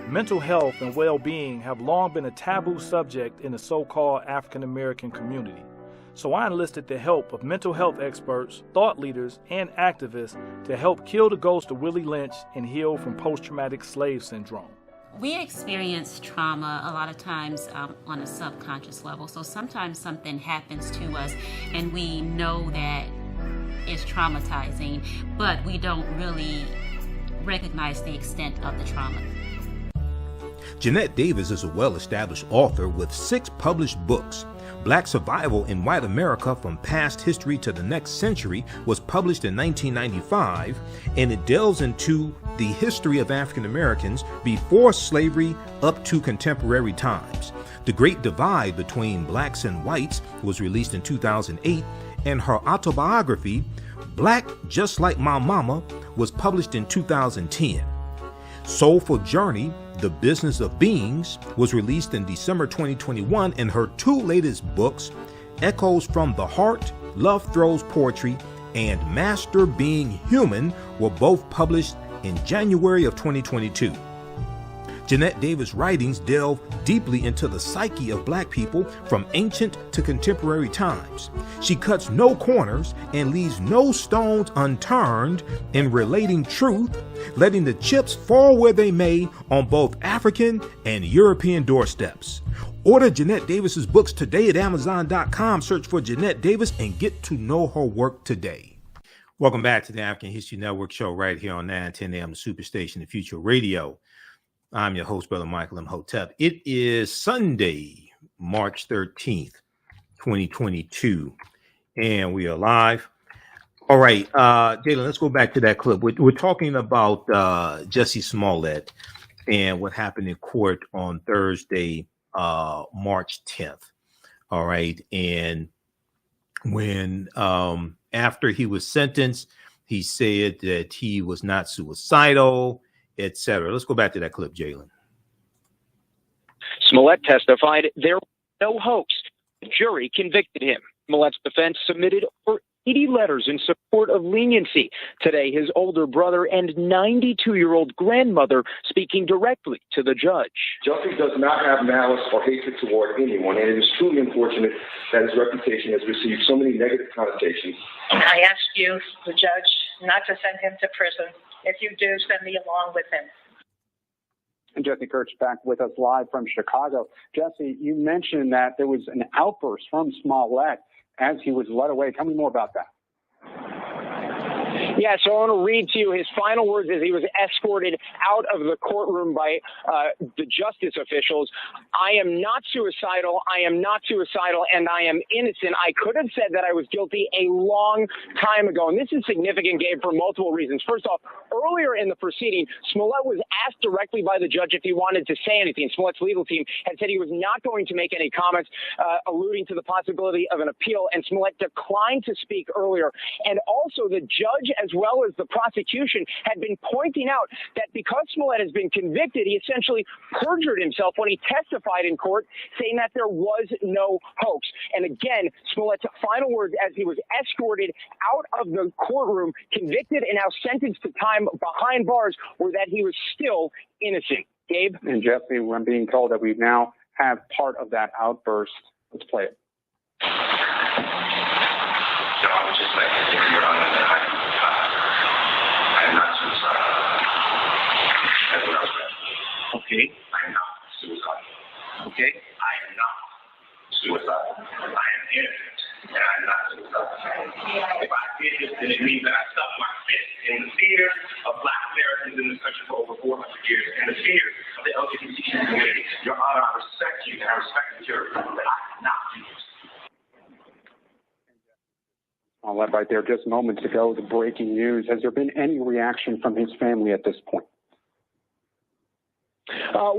Mental health and well-being have long been a taboo subject in the so-called African American community. So I enlisted the help of mental health experts, thought leaders, and activists to help kill the ghost of Willie Lynch and heal from post-traumatic slave syndrome. We experience trauma a lot of times on a subconscious level. So sometimes something happens to us and we know that it's traumatizing, but we don't really recognize the extent of the trauma. Jeanette Davis is a well-established author with 6 published books. Black Survival in White America from Past History to the Next Century was published in 1995, and it delves into the history of African Americans before slavery up to contemporary times. The Great Divide Between Blacks and Whites was released in 2008, and her autobiography, Black Just Like My Mama, was published in 2010. Soulful Journey, The Business of Beings, was released in December 2021, and her 2 latest books, Echoes from the Heart, Love Throws Poetry, and Master Being Human, were both published in January of 2022. Jeanette Davis' writings delve deeply into the psyche of Black people from ancient to contemporary times. She cuts no corners and leaves no stones unturned in relating truth, letting the chips fall where they may on both African and European doorsteps. Order Jeanette Davis's books today at Amazon.com. Search for Jeanette Davis and get to know her work today. Welcome back to the African History Network show right here on 910 AM, the Superstation and Future Radio. I'm your host, Brother Michael Imhotep. It is Sunday, March 13th, 2022, and we are live. All right, Jalen, let's go back to that clip. We're talking about Jussie Smollett and what happened in court on Thursday, March 10th. All right, and when after he was sentenced, he said that he was not suicidal, etc. Let's go back to that clip, Jalen. Smallett testified there was no hoax. The jury convicted him. Smollett's defense submitted over 80 letters in support of leniency. Today, his older brother and 92-year-old grandmother speaking directly to the judge. Jussie does not have malice or hatred toward anyone, and it is truly unfortunate that his reputation has received so many negative connotations. I ask you, the judge, not to send him to prison. If you do, send me along with him. And Jesse Kurtz back with us live from Chicago. Jesse, you mentioned that there was an outburst from Smallett as he was led away. Tell me more about that. Yeah, so I want to read to you his final words as he was escorted out of the courtroom by the justice officials. I am not suicidal. I am not suicidal, and I am innocent. I could have said that I was guilty a long time ago, and this is significant, Gabe, for multiple reasons. First off, earlier in the proceeding, Smallett was asked directly by the judge if he wanted to say anything. Smallett's legal team had said he was not going to make any comments alluding to the possibility of an appeal, and Smallett declined to speak earlier. And also, the judge, as well as the prosecution, had been pointing out that because Smallett has been convicted, he essentially perjured himself when he testified in court, saying that there was no hoax. And again, Smollett's final words as he was escorted out of the courtroom, convicted and now sentenced to time behind bars, were that he was still innocent. Gabe? And Jesse, I'm being told that we now have part of that outburst. Let's play it. So I would just like to say, Your Honor, that I am not suicidal. That's what I was saying. Okay. I am not suicidal. Okay. I am not suicidal. I am innocent, and I am not suicidal. If I did this, then it means that I stuck my fist in the fears of Black Americans in this country for over 400 years, and the fears of the LGBT community. Your Honor, I respect you, and I respect the jury, but I cannot do this. I'll let right there just moments ago, the breaking news. Has there been any reaction from his family at this point?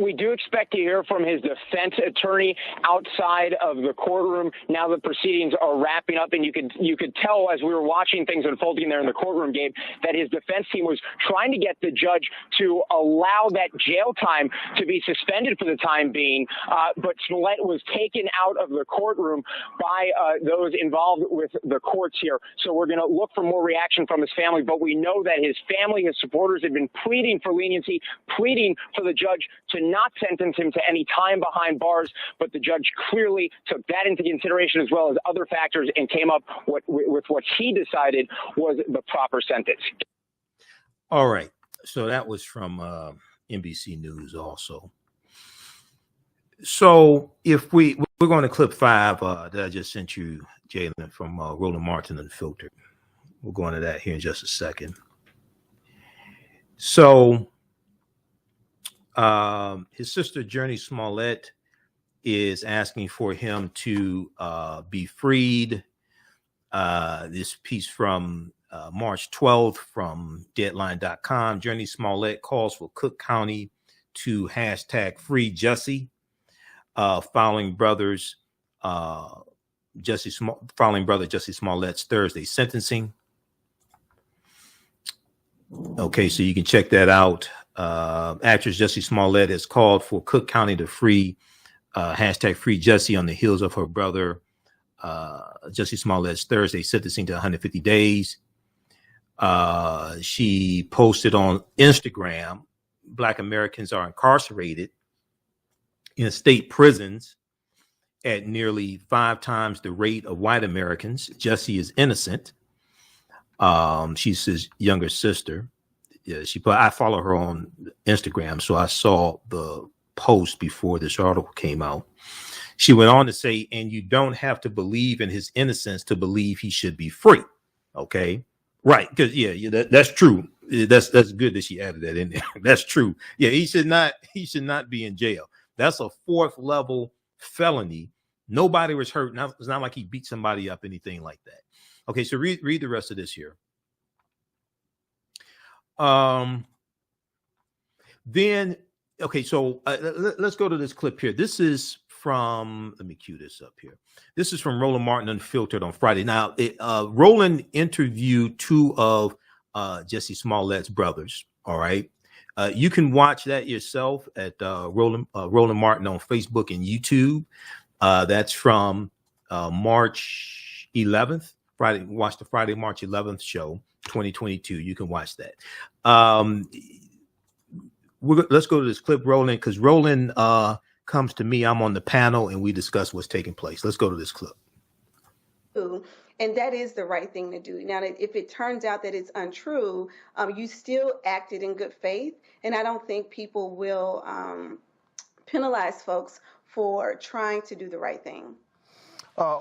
We do expect to hear from his defense attorney outside of the courtroom. Now the proceedings are wrapping up, and you could tell as we were watching things unfolding there in the courtroom, Gabe, that his defense team was trying to get the judge to allow that jail time to be suspended for the time being. But Smallett was taken out of the courtroom by those involved with the courts here. So we're going to look for more reaction from his family. But we know that his family, his supporters, have been pleading for leniency, pleading for the judge to not sentence him to any time behind bars, but the judge clearly took that into consideration as well as other factors and came up with what he decided was the proper sentence. All right. So that was from NBC News also. So if we're going to clip 5 that I just sent you, Jalen, from Roland Martin Unfiltered. We'll go into that here in just a second. So his sister, Jussie Smollett, is asking for him to be freed. This piece from March 12th from Deadline.com. Jussie Smollett calls for Cook County to hashtag free Jussie, following brother Jussie Smollett's Thursday sentencing. Okay, so you can check that out. Actress Jussie Smollett has called for Cook County to free hashtag free Jussie on the heels of her brother Jussie Smollett's Thursday sentencing to 150 days. She posted on Instagram, Black Americans are incarcerated in state prisons at nearly 5 times the rate of white Americans. Jussie is innocent. She's his younger sister. Yeah, I follow her on Instagram, so I saw the post before this article came out. She went on to say, and you don't have to believe in his innocence to believe he should be free. Okay, right? Because that's true. That's good that she added that in there. That's true. Yeah, he should not be in jail. That's a 4th level felony. Nobody was hurt. It's not like he beat somebody up, anything like that. Okay, so read the rest of this here. Then, okay, so let's go to this clip here. This is from, let me cue this up here. This is from Roland Martin Unfiltered on Friday. Now, Roland interviewed 2 of Jussie Smollett's brothers. All right. You can watch that yourself at Roland Martin on Facebook and YouTube. That's from March 11th. Friday. Watch the Friday, March 11th show, 2022. You can watch that. Let's go to this clip, Roland, because Roland comes to me. I'm on the panel and we discuss what's taking place. Let's go to this clip. And that is the right thing to do. Now, if it turns out that it's untrue, you still acted in good faith. And I don't think people will penalize folks for trying to do the right thing.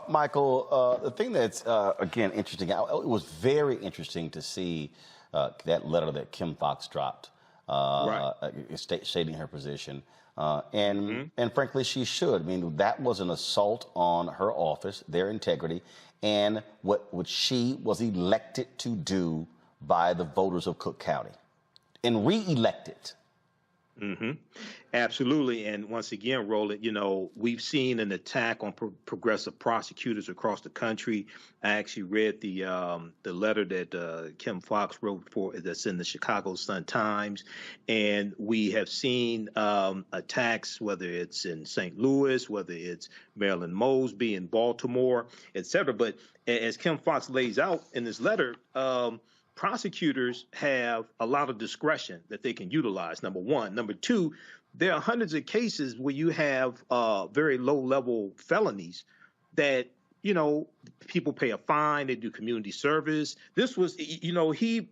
Michael, the thing that's, again, interesting, it was very interesting to see that letter that Kim Foxx dropped, stating her position. And frankly, she should. I mean, that was an assault on her office, their integrity, and what she was elected to do by the voters of Cook County and re-elected. Absolutely. And once again, Roland, we've seen an attack on progressive prosecutors across the country. I actually read the letter that Kim Foxx wrote that's in the Chicago Sun-Times. And we have seen attacks, whether it's in St. Louis, whether it's Marilyn Mosby in Baltimore, et cetera. But as Kim Foxx lays out in this letter, prosecutors have a lot of discretion that they can utilize, number one. Number two, there are hundreds of cases where you have very low-level felonies that, people pay a fine, they do community service. This was, Jussie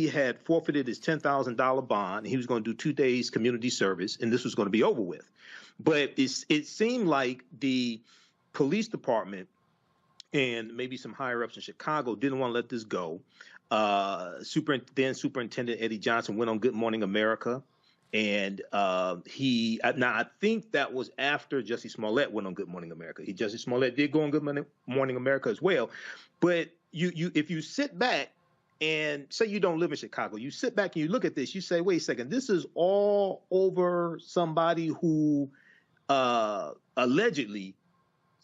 had forfeited his $10,000 bond. He was going to do 2 days community service, and this was going to be over with. But it seemed like the police department and maybe some higher ups in Chicago didn't want to let this go. Then Superintendent Eddie Johnson went on Good Morning America, and I think that was after Jussie Smollett went on Good Morning America. Jussie Smollett did go on Good Morning America as well. But if you sit back and say you don't live in Chicago, you sit back and you look at this, you say, wait a second, this is all over somebody who allegedly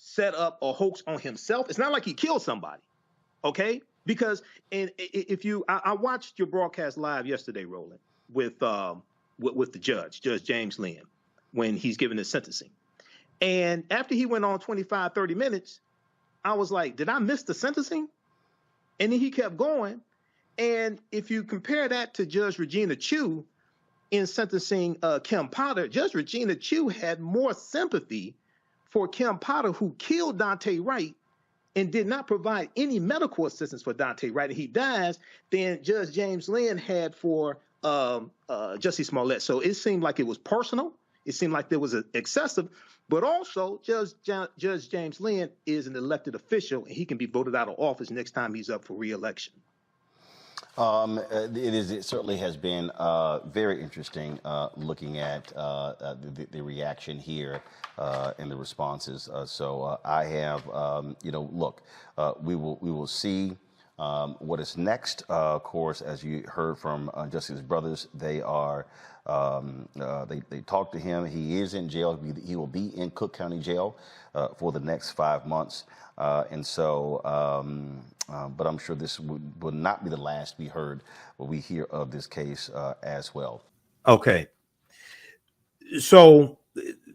set up a hoax on himself. It's not like he killed somebody, okay? Because I watched your broadcast live yesterday, Roland, with the Judge James Lynn, when he's giving his sentencing. And after he went on 25, 30 minutes, I was like, did I miss the sentencing? And then he kept going. And if you compare that to Judge Regina Chu in sentencing Kim Potter, Judge Regina Chu had more sympathy for Kim Potter, who killed Daunte Wright and did not provide any medical assistance for Daunte Wright, and he dies, than Judge James Lynn had for Jussie Smollett. So it seemed like it was personal. It seemed like there was excessive, but also Judge James Lynn is an elected official, and he can be voted out of office next time he's up for re-election. It certainly has been very interesting looking at the reaction here and the responses. So I have, look, we will see what is next. Of course, as you heard from Jussie's brothers, they are they talked to him. He is in jail. He will be in Cook County Jail for the next 5 months. But I'm sure this will not be the last we hear of this case as well. Okay. So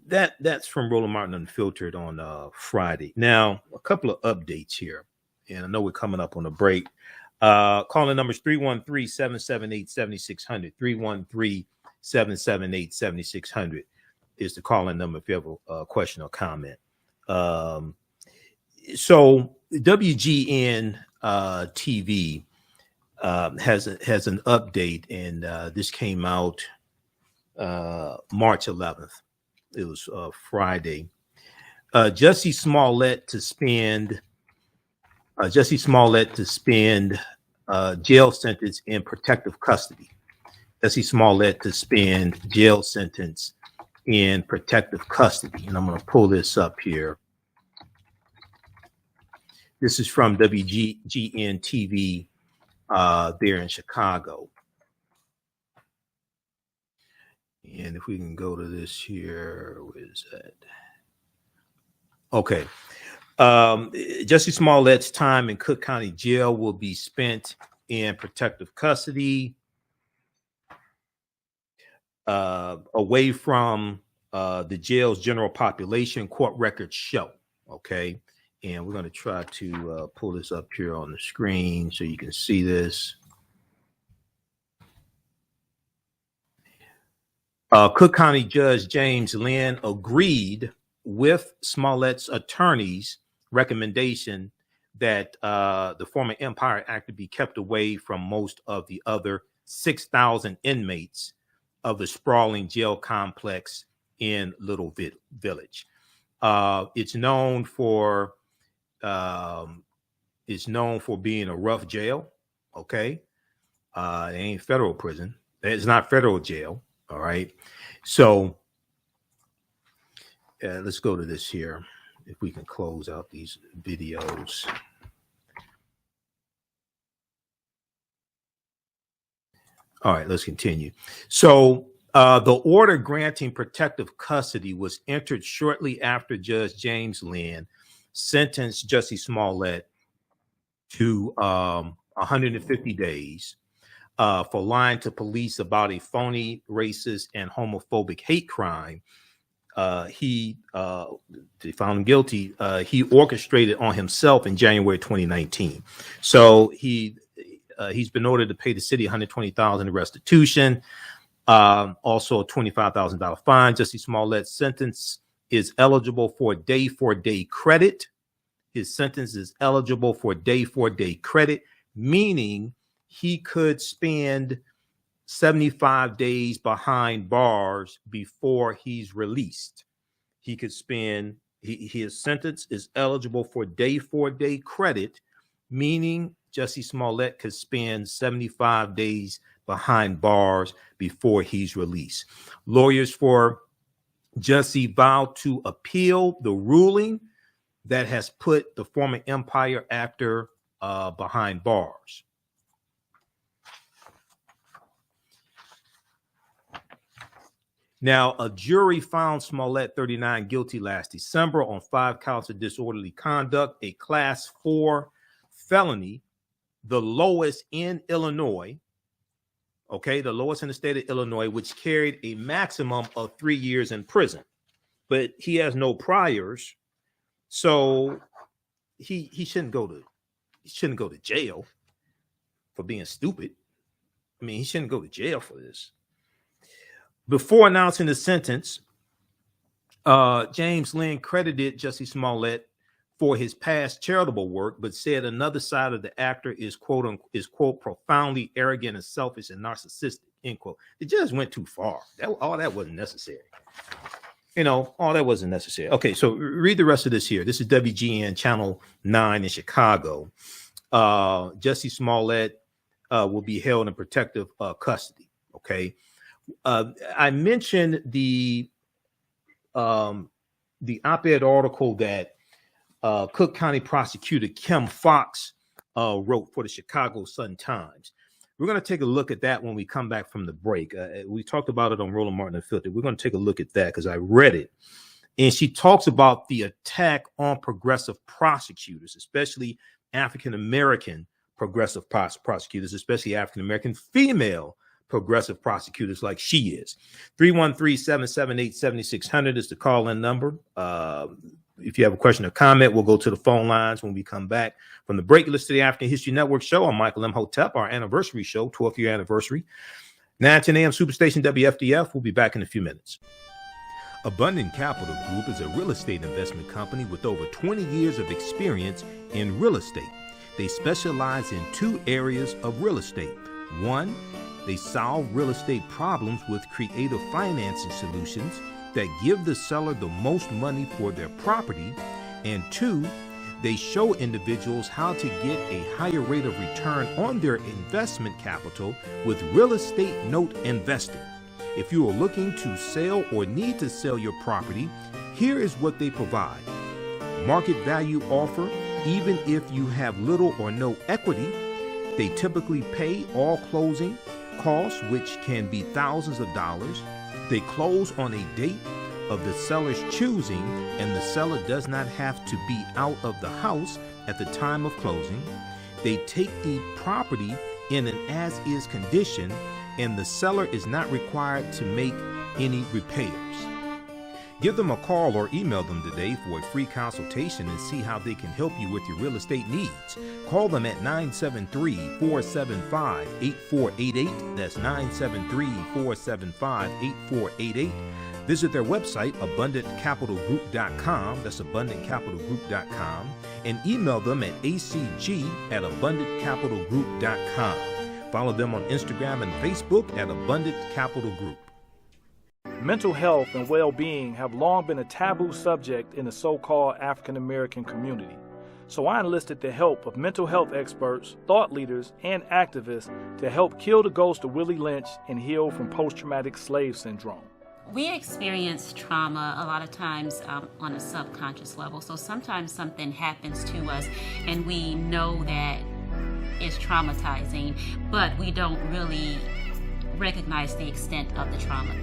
that's from Roland Martin Unfiltered on Friday. Now, a couple of updates here, and I know we're coming up on a break. Calling numbers 313-778-7600, 313-778-7600 is the calling number if you have a question or comment. So WGN TV has an update, and this came out March 11th. It was Friday. Jussie Smollett to spend jail sentence in protective custody. Jussie Smollett to spend jail sentence in protective custody. And I'm going to pull this up here. This is from WGN TV there in Chicago. And if we can go to this here, where is that? Okay. Jussie Smollett's time in Cook County Jail will be spent in protective custody, away from the jail's general population, court records show. Okay. And we're going to try to pull this up here on the screen so you can see this. Cook County Judge James Lynn agreed with Smollett's attorney's recommendation that the former Empire Act to be kept away from most of the other 6,000 inmates of the sprawling jail complex in Little Village. It's known for being a rough jail. Okay, it ain't federal prison. It's not federal jail. All right, so let's go to this here. If we can close out these videos. All right, let's continue. So the order granting protective custody was entered shortly after Judge James Lynn sentenced Jussie Smollett to 150 days for lying to police about a phony, racist, and homophobic hate crime. They found him guilty. He orchestrated on himself in January 2019. So he's been ordered to pay the city $120,000 in restitution, also a $25,000 fine. Jussie Smollett's sentence is eligible for day-for-day credit. His sentence is eligible for day-for-day credit, meaning he could spend 75 days behind bars before he's released. He could spend, his sentence is eligible for day-for-day credit, meaning Jussie Smollett could spend 75 days behind bars before he's released. Lawyers for Jussie vowed to appeal the ruling that has put the former Empire actor behind bars. Now, a jury found Smallett, 39, guilty last December on 5 counts of disorderly conduct, a class 4 felony, the lowest in Illinois, okay, the lowest in the state of Illinois, which carried a maximum of 3 years in prison. But he has no priors, so he shouldn't go to jail for being stupid. I mean, he shouldn't go to jail for this. Before announcing the sentence, James Lynn credited Jussie Smollett for his past charitable work, but said another side of the actor is quote profoundly arrogant and selfish and narcissistic, end quote. The judge went too far. All that wasn't necessary. All that wasn't necessary. Okay, so read the rest of this here. This is WGN Channel 9 in Chicago. Jussie Smollett will be held in protective custody. Okay. I mentioned the op-ed article that Cook County Prosecutor Kim Foxx wrote for the Chicago Sun-Times. We're going to take a look at that when we come back from the break. We talked about it on Roland Martin Unfiltered. We're going to take a look at that because I read it. And she talks about the attack on progressive prosecutors, especially African-American progressive prosecutors, especially African-American female progressive prosecutors like she is. 313-778-7600 is the call-in number. If you have a question or comment, we'll go to the phone lines when we come back from the break. Listen to the African History Network show. I'm Michael Imhotep, our anniversary show, 12th year anniversary. 9:10 a.m. Superstation WFDF. We'll be back in a few minutes. Abundant Capital Group is a real estate investment company with over 20 years of experience in real estate. They specialize in 2 areas of real estate. 1, they solve real estate problems with creative financing solutions that give the seller the most money for their property. And 2, they show individuals how to get a higher rate of return on their investment capital with real estate note investing. If you are looking to sell or need to sell your property, here is what they provide. Market value offer, even if you have little or no equity. They typically pay all closing costs, which can be thousands of dollars. They close on a date of the seller's choosing, and the seller does not have to be out of the house at the time of closing. They take the property in an as-is condition, and the seller is not required to make any repairs. Give them a call or email them today for a free consultation and see how they can help you with your real estate needs. Call them at 973-475-8488. That's 973-475-8488. Visit their website, abundantcapitalgroup.com. That's abundantcapitalgroup.com. And email them at acg@abundantcapitalgroup.com. Follow them on Instagram and Facebook at Abundant Capital Group. Mental health and well-being have long been a taboo subject in the so-called African American community. So I enlisted the help of mental health experts, thought leaders, and activists to help kill the ghost of Willie Lynch and heal from post-traumatic slave syndrome. We experience trauma a lot of times on a subconscious level. So sometimes something happens to us and we know that it's traumatizing, but we don't really recognize the extent of the trauma.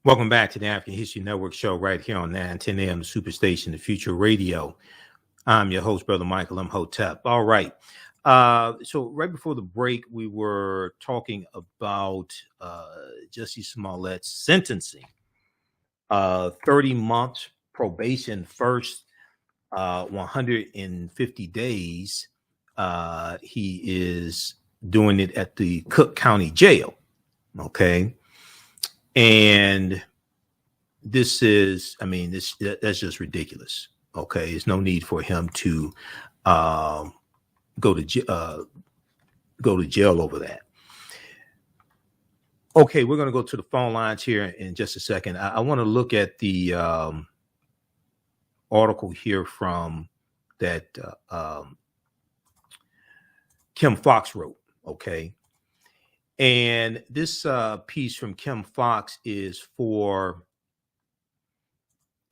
Welcome back to the African History Network show right here on 910 AM, the Superstation, the Future Radio. I'm your host, Brother Michael Imhotep. All right. So right before the break, we were talking about Jussie Smollett's sentencing. 30 months probation first, 150 days. He is doing it at the Cook County Jail. Okay. And this is, I mean, that's just ridiculous. Okay. There's no need for him to go to jail over that. Okay, we're going to go to the phone lines here in just a second. I want to look at the article here from that Kim Foxx wrote. Okay. And this piece from Kim Foxx is for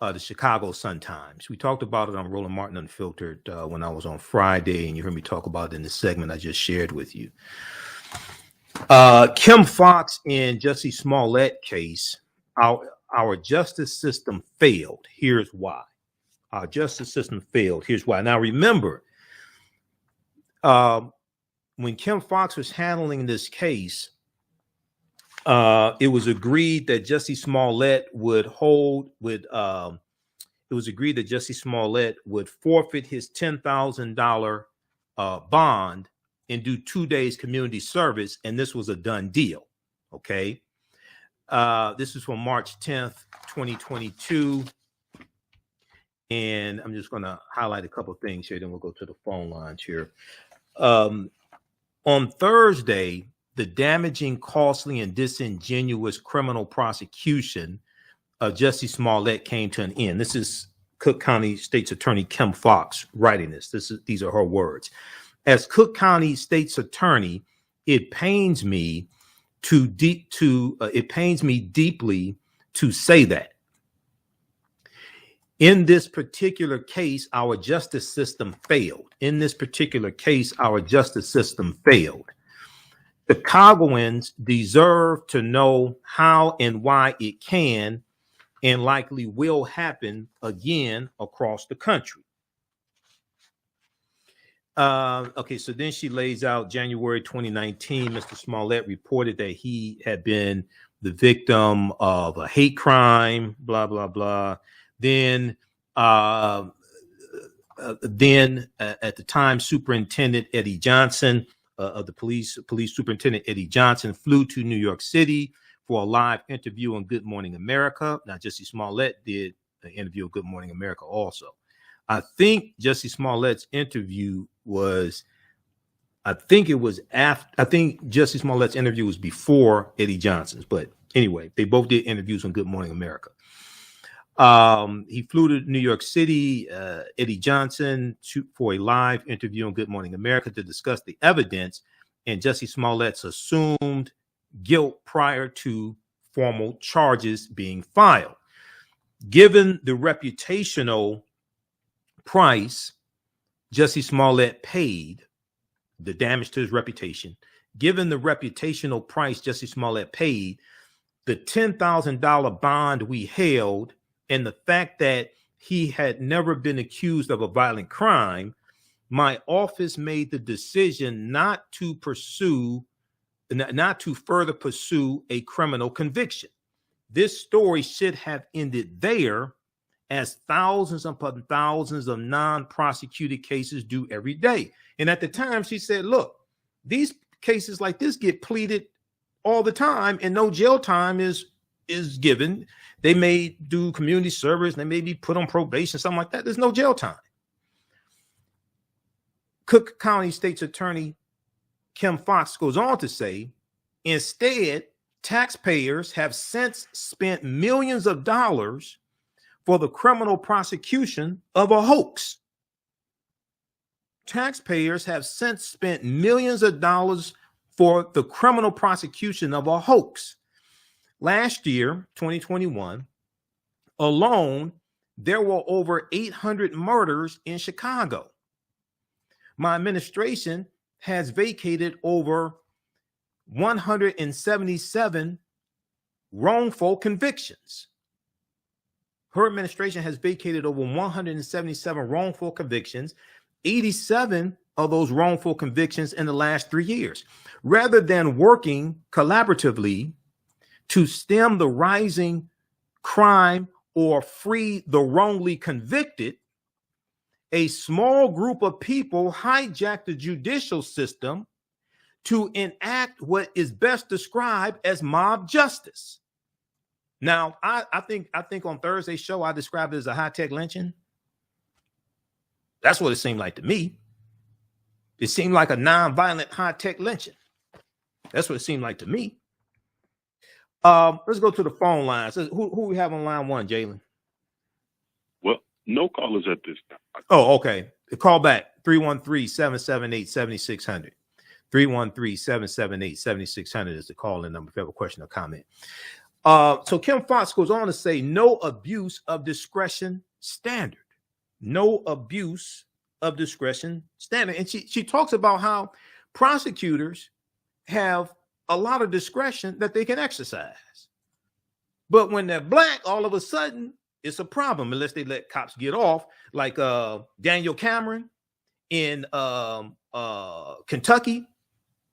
the Chicago Sun-Times. We talked about it on Roland Martin Unfiltered when I was on Friday, and you heard me talk about it in the segment I just shared with you. Kim Foxx and Jussie Smollett case, our justice system failed. Here's why. Our justice system failed. Here's why. Now, remember, when Kim Foxx was handling this case, it was agreed that Jussie Smollett would forfeit his $10,000 bond and do 2 days community service, and this was a done deal. Okay, this is from March 10th, 2022, and I'm just going to highlight a couple of things here. Then we'll go to the phone lines here. On Thursday, the damaging, costly, and disingenuous criminal prosecution of Jussie Smollett came to an end. This is Cook County State's Attorney Kim Foxx writing this. These are her words. As Cook County State's Attorney, it pains me deeply to say that. In this particular case, our justice system failed. Chicagoans deserve to know how and why it can and likely will happen again across the country. Okay, so then she lays out January 2019, Mr. Smallett reported that he had been the victim of a hate crime, blah, blah, blah. Then at the time, Superintendent Eddie Johnson of the police Superintendent Eddie Johnson flew to New York City for a live interview on Good Morning America. Now, Jussie Smollett did an interview on Good Morning America also. I think Jussie Smollett's interview was, Jussie Smollett's interview was before Eddie Johnson's. But anyway, they both did interviews on Good Morning America. He flew to New York City, Eddie Johnson, for a live interview on Good Morning America to discuss the evidence and Jussie Smollett's assumed guilt prior to formal charges being filed. Given the reputational price Jussie Smollett paid, the damage to his reputation, given the reputational price Jussie Smollett paid, the $10,000 bond we held, and the fact that he had never been accused of a violent crime, my office made the decision not to further pursue a criminal conviction. This story should have ended there, as thousands upon thousands of non-prosecuted cases do every day. And at the time, she said, look, these cases like this get pleaded all the time, and no jail time is given. They may do community service, they may be put on probation, something like that. There's no jail time. Cook County State's Attorney Kim Foxx goes on to say, instead, taxpayers have since spent millions of dollars for the criminal prosecution of a hoax. Taxpayers have since spent millions of dollars for the criminal prosecution of a hoax. Last year, 2021, alone, there were over 800 murders in Chicago. My administration has vacated over 177 wrongful convictions. Her administration has vacated over 177 wrongful convictions, 87 of those wrongful convictions in the last 3 years. Rather than working collaboratively to stem the rising crime or free the wrongly convicted, a small group of people hijacked the judicial system to enact what is best described as mob justice. Now, I think on Thursday's show, I described it as a high-tech lynching. That's what it seemed like to me. It seemed like a non-violent high-tech lynching. That's what it seemed like to me. Let's go to the phone lines. Who we have on line one, Jalen? Well, no callers at this time. Oh, okay. Call back, 313-778-7600. 313-778-7600 is the call-in number if you have a question or comment. So Kim Foxx goes on to say, no abuse of discretion standard. No abuse of discretion standard. And she talks about how prosecutors have a lot of discretion that they can exercise. But when they're black, all of a sudden, it's a problem unless they let cops get off, like Daniel Cameron in Kentucky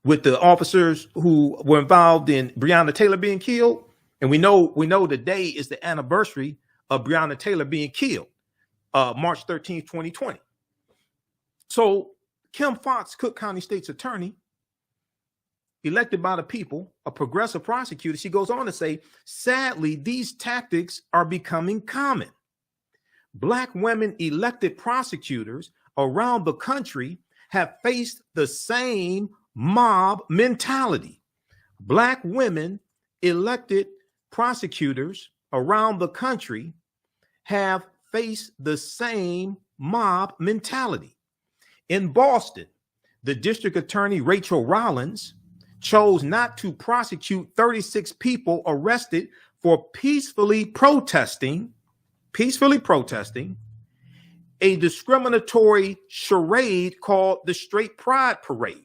with the officers who were involved in Breonna Taylor being killed. And we know today is the anniversary of Breonna Taylor being killed, March 13th, 2020. So Kim Foxx, Cook County State's attorney, elected by the people, a progressive prosecutor, she goes on to say, sadly, these tactics are becoming common. Black women elected prosecutors around the country have faced the same mob mentality. Black women elected prosecutors around the country have faced the same mob mentality. In Boston, the district attorney, Rachel Rollins, chose not to prosecute 36 people arrested for peacefully protesting a discriminatory charade called the Straight Pride Parade.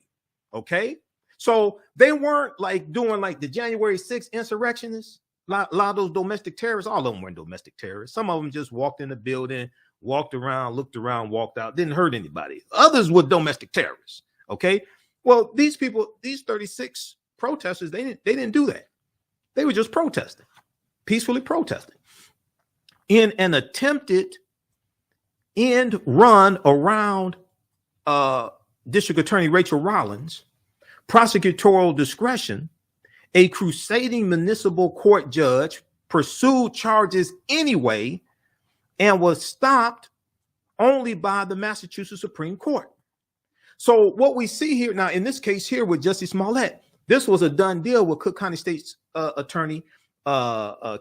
Okay, so they weren't like doing like the January 6th insurrectionists. A lot of those domestic terrorists, all of them weren't domestic terrorists. Some of them just walked in the building, walked around, looked around, walked out, didn't hurt anybody. Others were domestic terrorists. Okay, well, these people, these 36 protesters, they didn't do that. They were just protesting, peacefully protesting. In an attempted end run around District Attorney Rachel Rollins' prosecutorial discretion, a crusading municipal court judge pursued charges anyway and was stopped only by the Massachusetts Supreme Court. So what we see here now, in this case here with Jussie Smollett, this was a done deal with Cook County State's attorney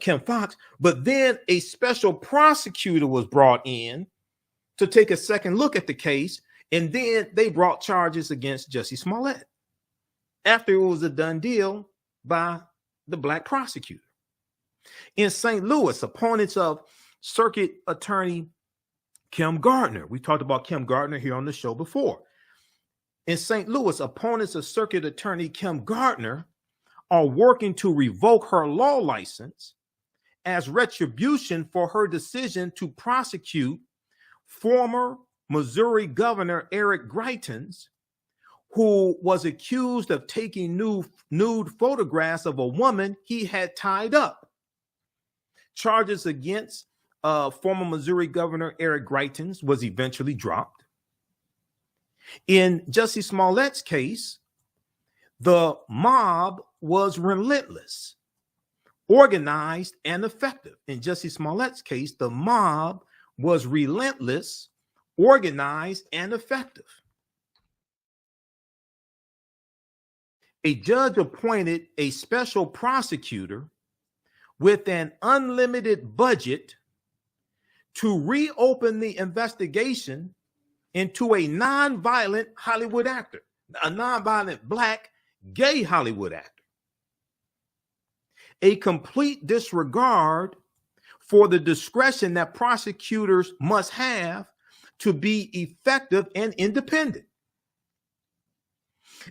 Kim Foxx, but then a special prosecutor was brought in to take a second look at the case, and then they brought charges against Jussie Smollett after it was a done deal by the black prosecutor. In St. Louis, opponents of Circuit Attorney Kim Gardner, we talked about Kim Gardner here on the show before. In St. Louis, opponents of Circuit Attorney Kim Gardner are working to revoke her law license as retribution for her decision to prosecute former Missouri Governor Eric Greitens, who was accused of taking nude photographs of a woman he had tied up. Charges against former Missouri Governor Eric Greitens was eventually dropped. In Jussie Smollett's case, the mob was relentless, organized, and effective. In Jussie Smollett's case, the mob was relentless, organized, and effective. A judge appointed a special prosecutor with an unlimited budget to reopen the investigation into a nonviolent Hollywood actor, a nonviolent Black gay Hollywood actor. A complete disregard for the discretion that prosecutors must have to be effective and independent.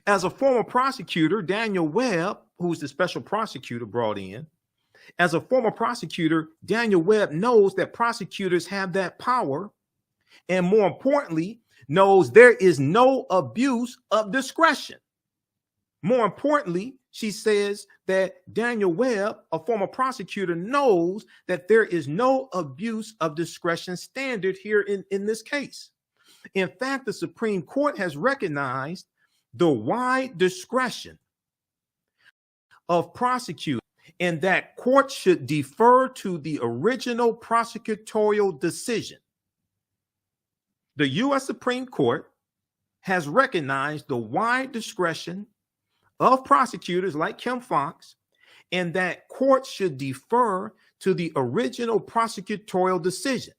As a former prosecutor, Daniel Webb, who's the special prosecutor brought in, as a former prosecutor, Daniel Webb knows that prosecutors have that power, and more importantly, knows there is no abuse of discretion. More importantly, she says that Daniel Webb, a former prosecutor, knows that there is no abuse of discretion standard here in this case. In fact, the Supreme Court has recognized the wide discretion of prosecutors, and that courts should defer to the original prosecutorial decision. The U.S. Supreme Court has recognized the wide discretion of prosecutors like Kim Foxx, and that courts should defer to the original prosecutorial decision.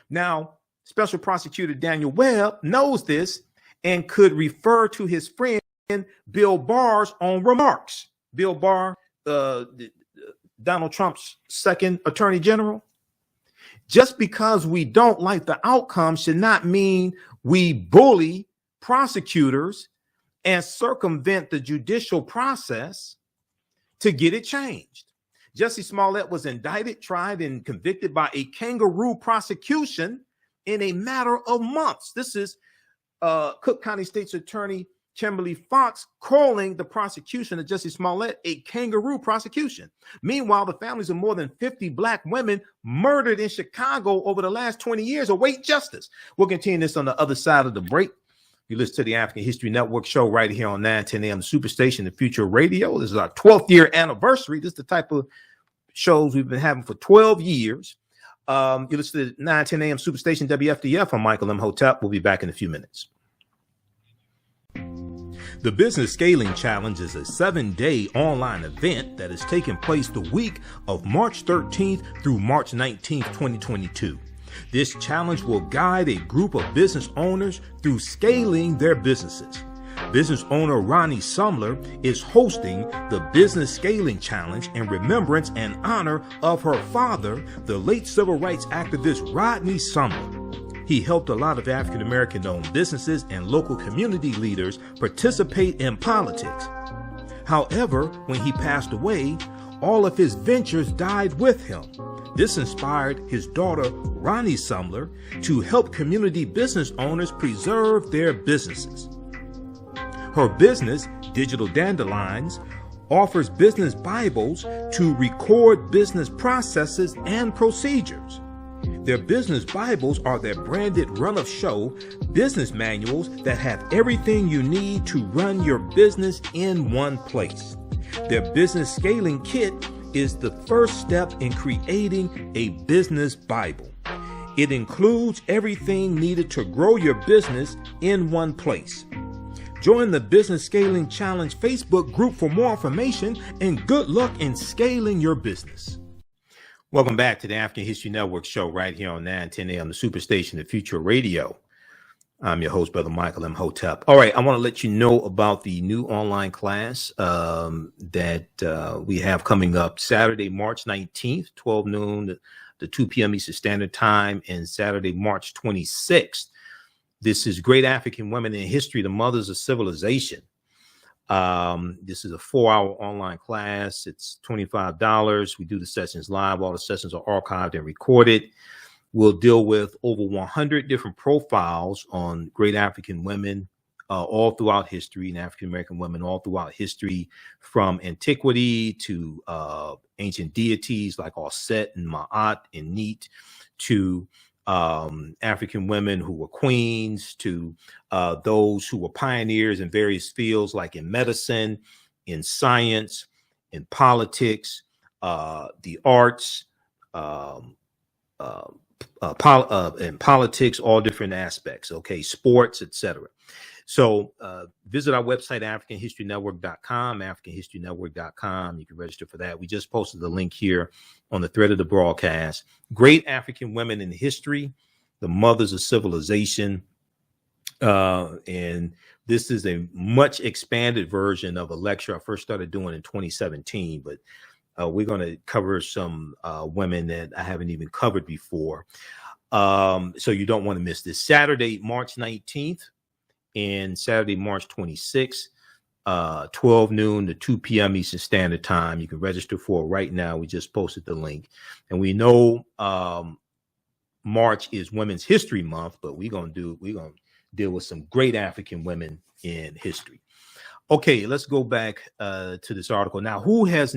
Now, Special Prosecutor Daniel Webb knows this and could refer to his friend Bill Barr's own remarks. Bill Barr, Donald Trump's second attorney general. Just because we don't like the outcome should not mean we bully prosecutors and circumvent the judicial process to get it changed. Jussie Smollett was indicted, tried, and convicted by a kangaroo prosecution in a matter of months. This is Cook County State's Attorney Kimberly Foxx calling the prosecution of Jussie Smollett a kangaroo prosecution. Meanwhile, the families of more than 50 Black women murdered in Chicago over the last 20 years await justice. We'll continue this on the other side of the break. You listen to the African History Network show right here on 910 AM, the Superstation, the Future Radio. This is our 12th year anniversary. This is the type of shows we've been having for 12 years. You listen to 910 AM Superstation WFDF. I'm Michael Imhotep. We'll be back in a few minutes. The Business Scaling Challenge is a 7-day online event that is taking place the week of March 13th through March 19th, 2022. This challenge will guide a group of business owners through scaling their businesses. Business owner Ronnie Sumler is hosting the Business Scaling Challenge in remembrance and honor of her father, the late civil rights activist Rodney Sumler. He helped a lot of African-American owned businesses and local community leaders participate in politics. However, when he passed away, all of his ventures died with him. This inspired his daughter, Ronnie Sumler, to help community business owners preserve their businesses. Her business, Digital Dandelions, offers business Bibles to record business processes and procedures. Their business Bibles are their branded run-of-show business manuals that have everything you need to run your business in one place. Their business scaling kit is the first step in creating a business Bible. It includes everything needed to grow your business in one place. Join the Business Scaling Challenge Facebook group for more information, and good luck in scaling your business. Welcome back to the African History Network show right here on 910 AM, the Superstation, the Future Radio. I'm your host, Brother Michael Imhotep. All right, I want to let you know about the new online class that we have coming up Saturday, March 19th, 12 noon to 2 p.m. Eastern Standard Time, and Saturday, March 26th. This is Great African Women in History, the Mothers of Civilization. This is a 4-hour online class. It's $25. We do the sessions live. All the sessions are archived and recorded. We'll deal with over 100 different profiles on great African women all throughout history, and African American women all throughout history, from antiquity to ancient deities like Set and Ma'at and Neat, to African women who were queens, to those who were pioneers in various fields like in medicine, in science, in politics, the arts, in politics, all different aspects, okay, sports, etc. So visit our website, AfricanHistoryNetwork.com, AfricanHistoryNetwork.com. You can register for that. We just posted the link here on the thread of the broadcast. Great African women in history, the mothers of civilization. And this is a much expanded version of a lecture I first started doing in 2017, but we're going to cover some women that I haven't even covered before. So you don't want to miss this. Saturday, March 19th and Saturday, March 26th, 12 noon to 2 p.m. Eastern Standard Time. You can register for it right now. We just posted the link. And we know March is Women's History Month, but we're going to deal with some great African women in history. Okay, let's go back to this article. Now, who did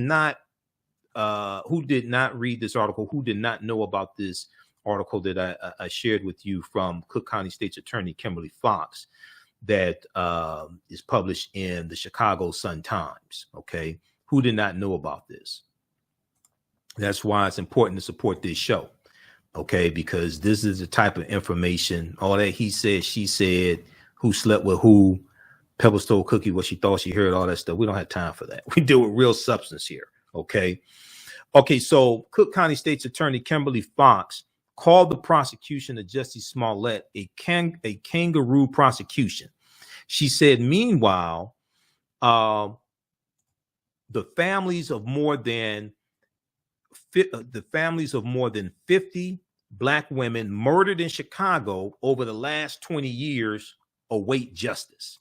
not read this article, who did not know about this article that I shared with you from Cook County State's Attorney Kim Foxx that is published in the Chicago Sun-Times, okay? Who did not know about this? That's why it's important to support this show, okay? Because this is the type of information, all that he said, she said, who slept with who, Pebble stole cookie, what she thought she heard, all that stuff. We don't have time for that. We deal with real substance here, okay? Okay, so Cook County State's Attorney Kimberly Foxx called the prosecution of Jussie Smollett a kangaroo prosecution. She said, meanwhile, the families of more than 50 Black women murdered in Chicago over the last 20 years await justice.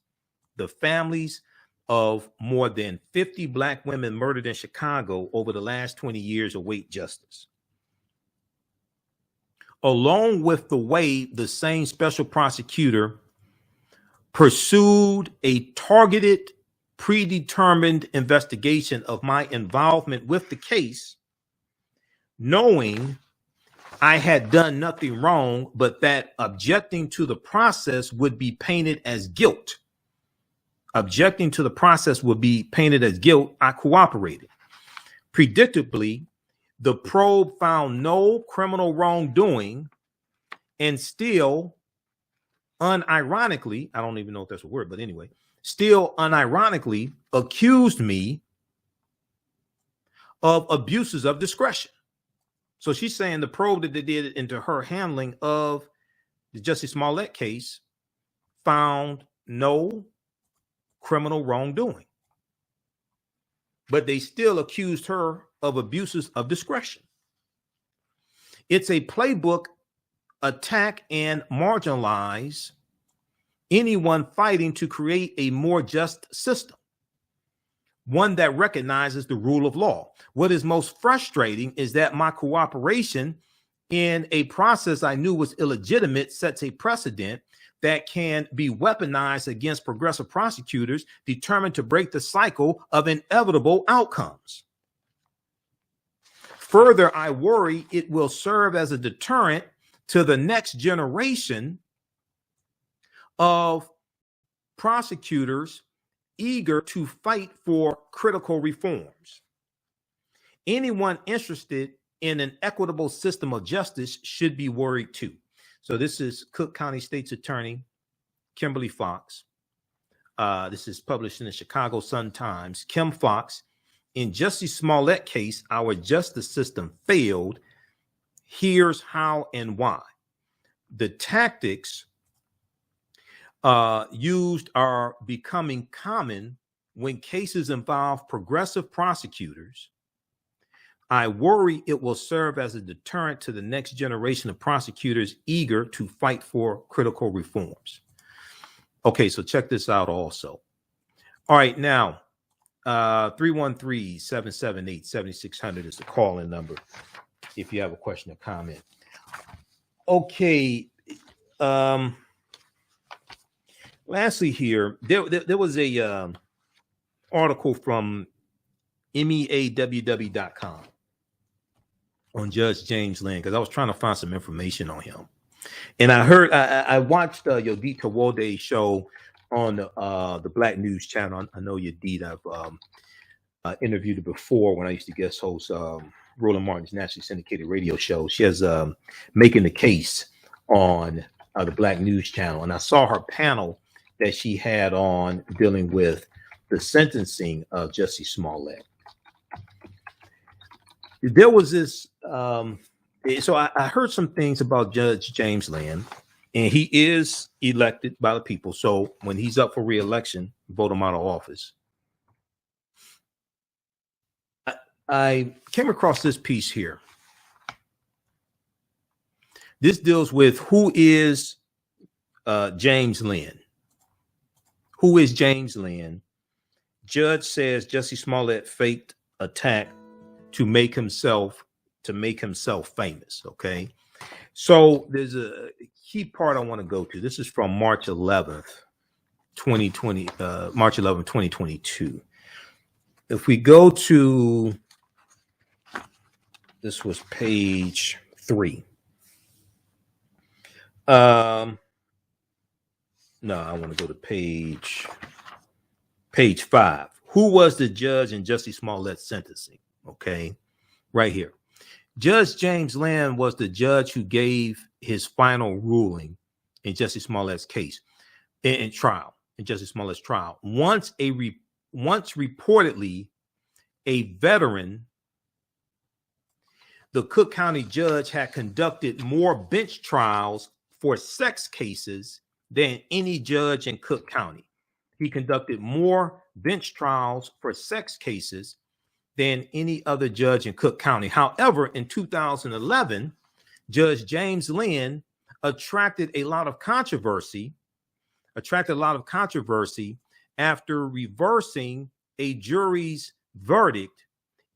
The families of more than 50 Black women murdered in Chicago over the last 20 years await justice. Along with the way the same special prosecutor pursued a targeted, predetermined investigation of my involvement with the case, knowing I had done nothing wrong, but that objecting to the process would be painted as guilt. Objecting to the process would be painted as guilt, I cooperated. Predictably, the probe found no criminal wrongdoing and still, unironically, I don't even know if that's a word, but anyway, still unironically accused me of abuses of discretion. So she's saying the probe that they did into her handling of the Jussie Smollett case found no criminal wrongdoing, but they still accused her of abuses of discretion. It's a playbook attack and marginalize anyone fighting to create a more just system, one that recognizes the rule of law. What is most frustrating is that my cooperation in a process I knew was illegitimate sets a precedent that can be weaponized against progressive prosecutors determined to break the cycle of inevitable outcomes. Further, I worry it will serve as a deterrent to the next generation of prosecutors eager to fight for critical reforms. Anyone interested in an equitable system of justice should be worried too. So this is Cook County State's Attorney Kimberly Foxx. This is published in the Chicago Sun-Times. Kim Foxx, in Jussie Smollett case, our justice system failed. Here's how and why. The tactics used are becoming common when cases involve progressive prosecutors. I worry it will serve as a deterrent to the next generation of prosecutors eager to fight for critical reforms. Okay, so check this out also. All right, now, 313-778-7600 is the call-in number if you have a question or comment. Okay, Lastly, here there was a article from meaww.com on Judge James Lynn, because I was trying to find some information on him, and I watched Yodita Walde's show on the Black News Channel. I know Yodita. I've interviewed her before when I used to guest host Roland Martin's nationally syndicated radio show. She has Making the Case on the Black News Channel, and I saw her panel that she had on dealing with the sentencing of Jussie Smollett. There was this, so I heard some things about Judge James Lynn, and he is elected by the people. So when he's up for re-election, vote him out of office. I came across this piece here. This deals with who is James Lynn. Who is James Lynn? Judge says Jussie Smollett faked attack to make himself famous. Okay, so there's a key part I want to go to. This is from March 11th, 2020. March 11th, 2022. If we go to, this was page 3. No, I want to go to page 5. Who was the judge in Jussie Smollett's sentencing? Okay, right here. Judge James Lynn was the judge who gave his final ruling in Jussie Smollett's case, in Jussie Smollett's trial. Once reportedly a veteran, the Cook County judge had conducted more bench trials for sex cases than any judge in Cook County. He conducted more bench trials for sex cases than any other judge in Cook County. However, in 2011, Judge James Lynn attracted a lot of controversy after reversing a jury's verdict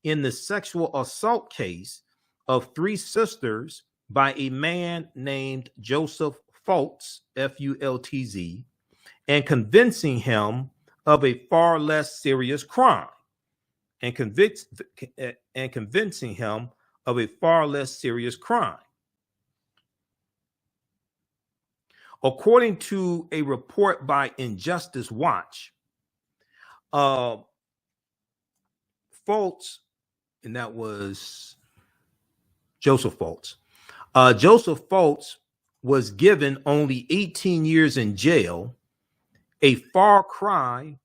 in the sexual assault case of 3 sisters by a man named Joseph Fultz, F-U-L-T-Z, and convincing him of a far less serious crime. And convincing him of a far less serious crime. According to a report by Injustice Watch, Fultz, and that was Joseph Fultz. Joseph Fultz was given only 18 years in jail, a far cry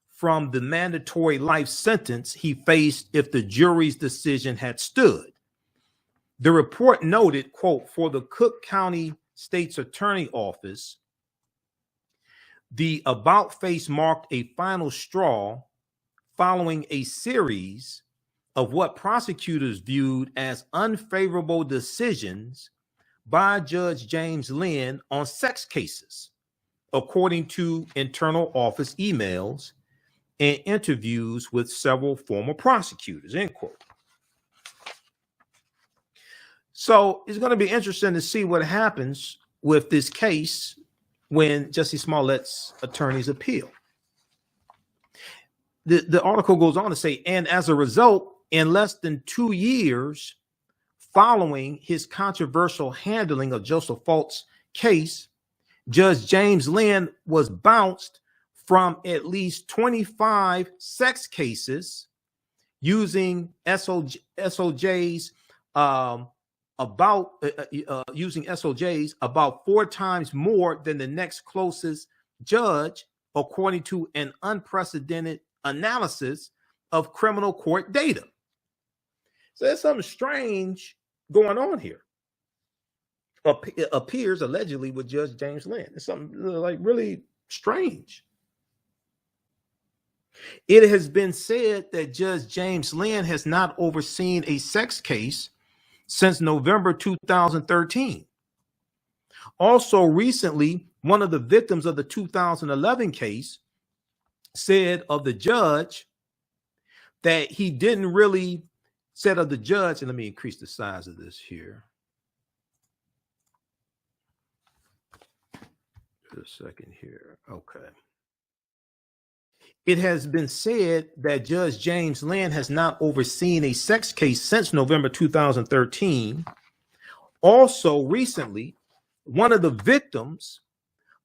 from the mandatory life sentence he faced if the jury's decision had stood. The report noted, quote, for the Cook County State's Attorney Office, the about face marked a final straw following a series of what prosecutors viewed as unfavorable decisions by Judge James Lynn on sex cases, according to internal office emails and interviews with several former prosecutors, end quote. So it's going to be interesting to see what happens with this case when Jussie Smollett's attorneys appeal. The article goes on to say, and as a result, in less than 2 years following his controversial handling of Joseph Fultz's case, Judge James Lynn was bounced from at least 25 sex cases using SOJs about 4 times more than the next closest judge, according to an unprecedented analysis of criminal court data. So there's something strange going on here. It appears allegedly with Judge James Lynn. It's something like really strange. It has been said that Judge James Lynn has not overseen a sex case since November 2013. Also, recently, one of the victims of the 2011 case said of the judge that he didn't really, said of the judge, and let me increase the size of this here. a second here. Okay. It has been said that Judge James Lynn has not overseen a sex case since November 2013. Also, recently, one of the victims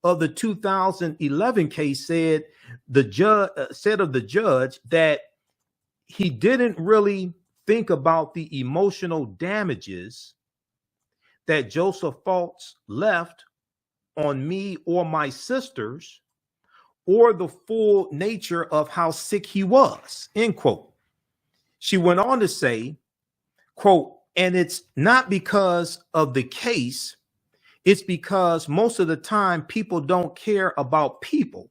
of the 2011 case said of the judge that he didn't really think about the emotional damages that Joseph Foxx left on me or my sisters, or the full nature of how sick he was, end quote. She went on to say, quote, and it's not because of the case, it's because most of the time people don't care about people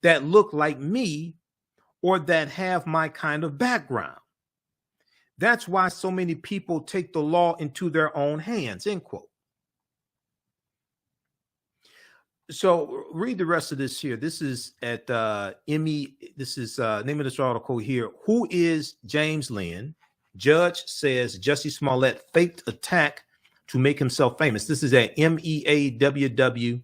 that look like me or that have my kind of background. That's why so many people take the law into their own hands, end quote. So read the rest of this here. This is at Emmy. This is name of this article here. Who is James Lynn? Judge says Jussie Smollett faked attack to make himself famous. This is at meaww.com.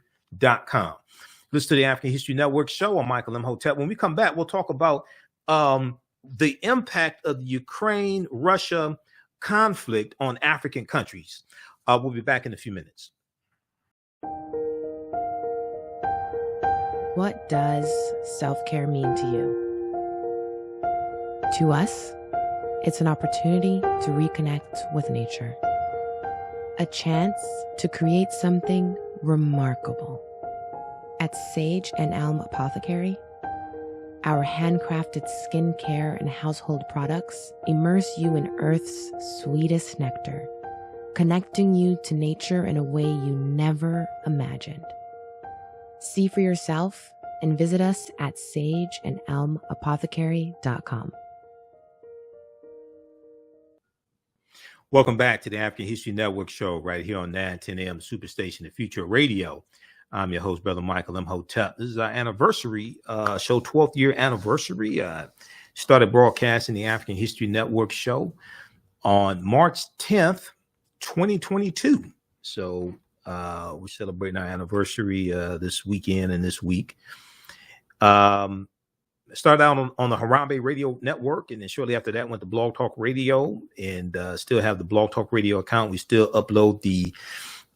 Listen to the African History Network show. I'm Michael Imhotep. When we come back, we'll talk about the impact of the Ukraine-Russia conflict on African countries. We'll be back in a few minutes. What does self-care mean to you? To us, it's an opportunity to reconnect with nature. A chance to create something remarkable. At Sage and Elm Apothecary, our handcrafted skincare and household products immerse you in Earth's sweetest nectar, connecting you to nature in a way you never imagined. See for yourself and visit us at sageandelmapothecary.com. Welcome back to the African History Network show right here on 910 AM Superstation, the Future Radio. I'm your host, Brother Michael Imhotep. This is our anniversary show, 12th year anniversary. Started broadcasting the African History Network show on March 10th, 2022. So we're celebrating our anniversary this weekend and this week. Started out on the Harambe Radio Network, and then shortly after that went to Blog Talk Radio, and still have the Blog Talk Radio account. We still upload the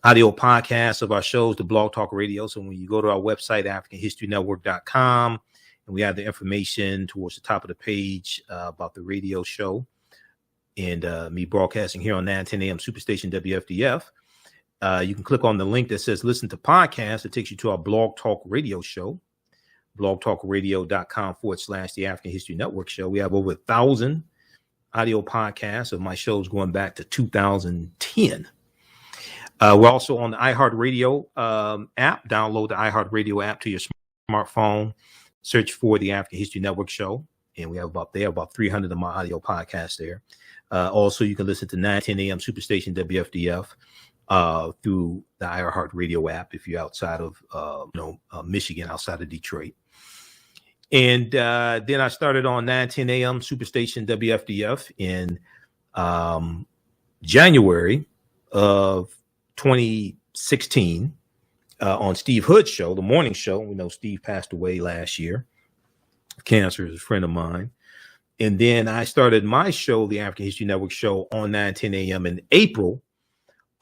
audio podcasts of our shows to Blog Talk Radio. So when you go to our website, AfricanHistoryNetwork.com, and we have the information towards the top of the page about the radio show and me broadcasting here on 910 AM Superstation WFDF. You can click on the link that says listen to podcasts. It takes you to our Blog Talk Radio show, blogtalkradio.com/the African History Network show. We have over 1,000 audio podcasts of my shows going back to 2010. We're also on the iHeartRadio app. Download the iHeartRadio app to your smartphone. Search for the African History Network show, and we have about 300 of my audio podcasts there. Also, you can listen to 910 AM Superstation WFDF through the iHeartRadio app if you're outside of Michigan, outside of Detroit. And then I started on 910 AM Superstation WFDF in January of 2016 on Steve Hood's show, the morning show. We know Steve passed away last year. Cancer is a friend of mine. And then I started my show, the African History Network show, on 910 AM in April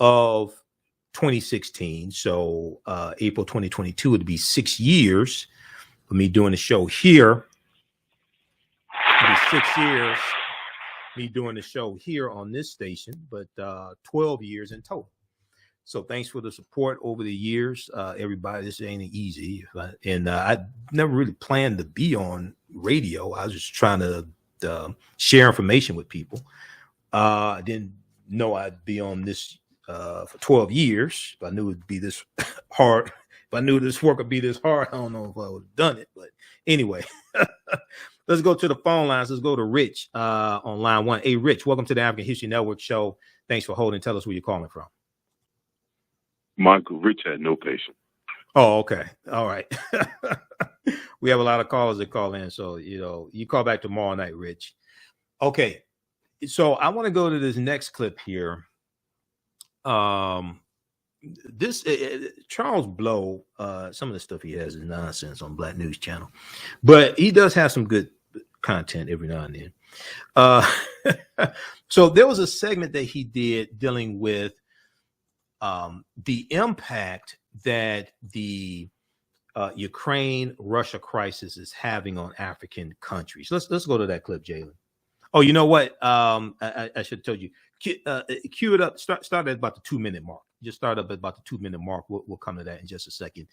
of 2016. So April 2022 would be 6 years of me doing the show here. It'll be 6 years me doing the show here on this station, but 12 years in total. So thanks for the support over the years, everybody. This ain't easy, and I never really planned to be on radio. I was just trying to share information with people. I didn't know I'd be on this for 12 years. If I knew it'd be this hard, if I knew this work would be this hard, I don't know if I would have done it. But anyway, let's go to the phone lines. Let's go to Rich on line one. Hey, Rich, welcome to the African History Network show. Thanks for holding. Tell us where you're calling from. Michael, Rich had no patience. Oh, okay. All right. We have a lot of callers that call in. So, you call back tomorrow night, Rich. Okay. So I want to go to this next clip here. this Charles Blow, some of the stuff he has is nonsense on Black News Channel, but he does have some good content every now and then. So there was a segment that he did dealing with the impact that the Ukraine-Russia crisis is having on African countries. Let's go to that clip, Jalen. Oh, you know what? I should have told you. Cue it up. Start at about the 2-minute mark. Just start up at about the 2-minute mark. We'll come to that in just a second.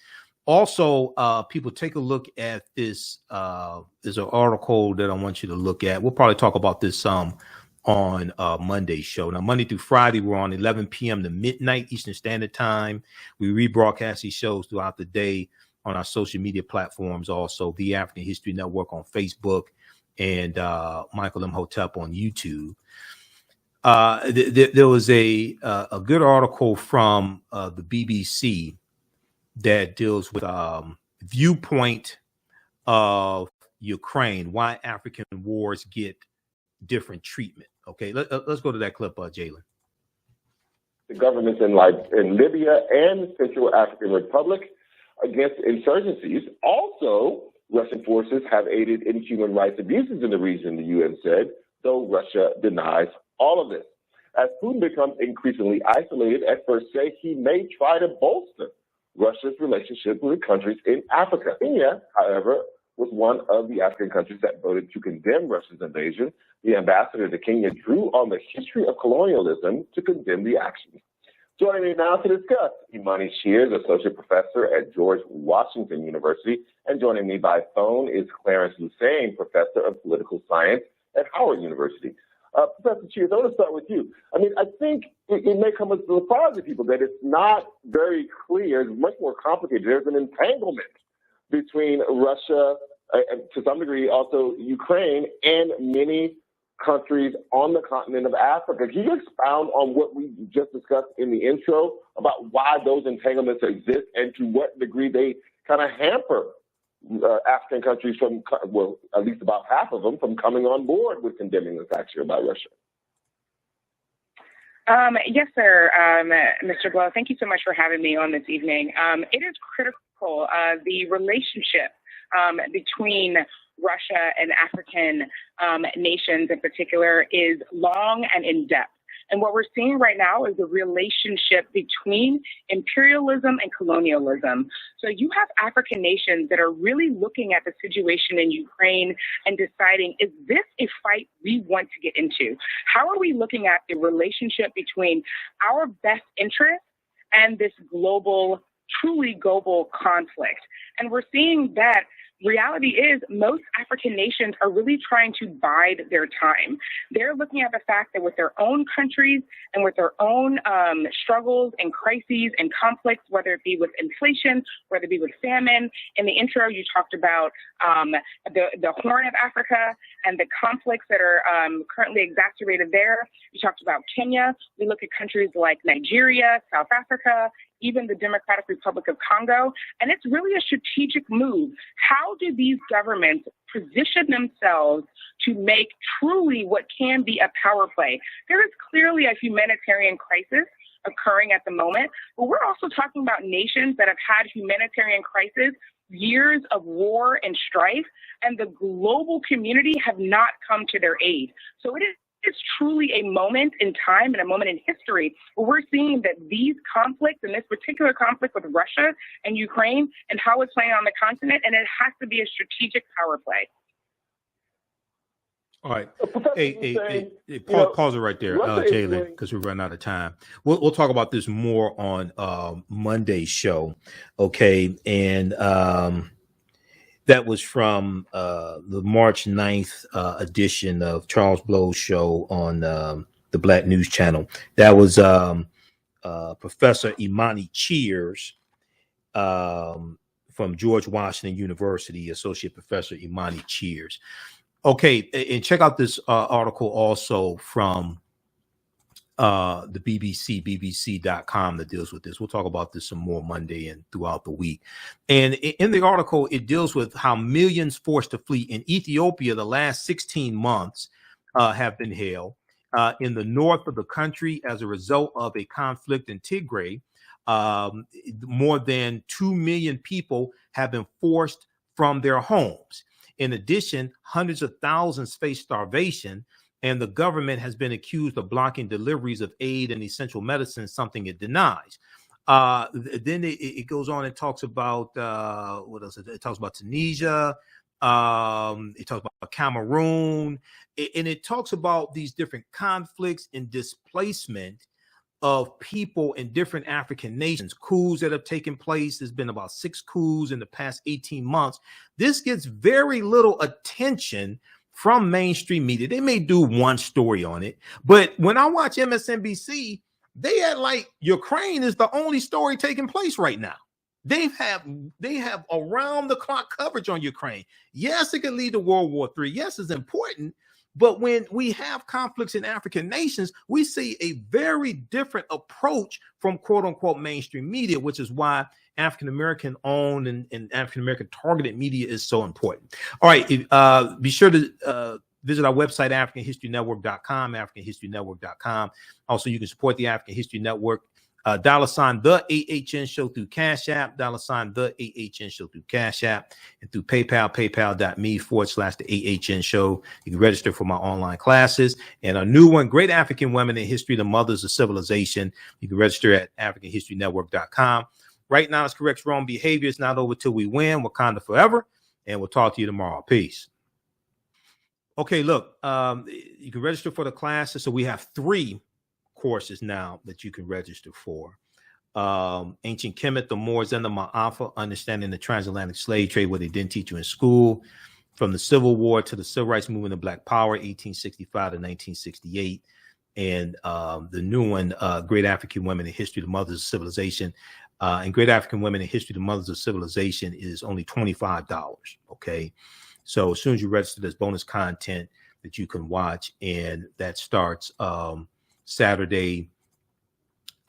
Also, people, take a look at this. There's an article that I want you to look at. We'll probably talk about this on Monday's show. Now, Monday through Friday, we're on 11 p.m. to midnight Eastern Standard Time. We rebroadcast these shows throughout the day on our social media platforms, also the African History Network on Facebook and Michael Imhotep on YouTube. There was a good article from the BBC that deals with viewpoint of Ukraine, why African wars get different treatment. Okay, let's go to that clip, Jalen. The governments in Libya and Central African Republic against insurgencies. Also, Russian forces have aided in human rights abuses in the region, the UN said, though Russia denies all of this. As Putin becomes increasingly isolated, experts say he may try to bolster Russia's relationship with countries in Africa. Kenya, however, was one of the African countries that voted to condemn Russia's invasion. The ambassador to Kenya drew on the history of colonialism to condemn the actions. Joining me now to discuss, Imani Shears, associate professor at George Washington University, and joining me by phone is Clarence Hussein, professor of political science at Howard University. Professor Shears, I want to start with you. I mean, I think it may come as a surprise to people that it's not very clear. It's much more complicated. There's an entanglement between Russia, and to some degree also Ukraine, and many countries on the continent of Africa. Can you expound on what we just discussed in the intro about why those entanglements exist and to what degree they kind of hamper African countries from, well, at least about half of them, from coming on board with condemning this action by Russia? Yes, sir, Mr. Blow. Thank you so much for having me on this evening. It is critical, the relationship between Russia and African nations in particular is long and in-depth. And what we're seeing right now is a relationship between imperialism and colonialism. So you have African nations that are really looking at the situation in Ukraine and deciding, is this a fight we want to get into? How are we looking at the relationship between our best interests and this global, truly global conflict? And we're seeing that reality is most African nations are really trying to bide their time. They're looking at the fact that with their own countries and with their own struggles and crises and conflicts, whether it be with inflation, whether it be with famine. In the intro, you talked about the Horn of Africa and the conflicts that are currently exacerbated there. You talked about Kenya. We look at countries like Nigeria, South Africa, even the Democratic Republic of Congo. And it's really a strategic move. How do these governments position themselves to make truly what can be a power play? There is clearly a humanitarian crisis occurring at the moment, but we're also talking about nations that have had humanitarian crisis, years of war and strife, and the global community have not come to their aid. So it's truly a moment in time and a moment in history where we're seeing that these conflicts, and this particular conflict with Russia and Ukraine and how it's playing on the continent, and it has to be a strategic power play. All right. Hey, pause it right there, Jalen, because we're running out of time. We'll talk about this more on Monday's show. Okay. And that was from the March 9th edition of Charles Blow's show on the Black News Channel. That was Professor Imani Shears from George Washington University, Associate Professor Imani Shears. Okay, and check out this article also from the BBC, bbc.com, that deals with this. We'll talk about this some more Monday and throughout the week. And in the article, it deals with how millions forced to flee in Ethiopia the last 16 months have been held in the north of the country as a result of a conflict in Tigray. More than 2 million people have been forced from their homes. In addition, hundreds of thousands face starvation, and the government has been accused of blocking deliveries of aid and essential medicine, something it denies. Then it goes on and talks about what else? It talks about Tunisia. It talks about Cameroon, and it talks about these different conflicts and displacement of people in different African nations, coups that have taken place. There's been about 6 coups in the past 18 months. This gets very little attention from mainstream media. They may do one story on it, but when I watch MSNBC, they act like Ukraine is the only story taking place right now. They have around the clock coverage on Ukraine. Yes, it can lead to World War III. Yes, it's important. But when we have conflicts in African nations, we see a very different approach from quote unquote mainstream media, which is why African-American owned and African-American targeted media is so important. All right. Be sure to visit our website, AfricanHistoryNetwork.com, AfricanHistoryNetwork.com. Also, you can support the African History Network. $, TheAHNShow through Cash App, $, TheAHNShow through Cash App, and through PayPal, PayPal.me/TheAHNShow. You can register for my online classes. And a new one, Great African Women in History, the Mothers of Civilization. You can register at AfricanHistoryNetwork.com. Right now, it's correct wrong behavior. It's not over till we win. Wakanda forever. And we'll talk to you tomorrow. Peace. Okay, look, you can register for the classes. So we have 3 courses now that you can register for. Ancient Kemet, the Moors, and the Maafa, understanding the transatlantic slave trade, what they didn't teach you in school. From the Civil War to the Civil Rights Movement of Black Power, 1865 to 1968. And the new one, Great African Women in History, the Mothers of Civilization. And Great African Women in History, the Mothers of Civilization is only $25. Okay. So as soon as you register, there's bonus content that you can watch. And that starts Saturday,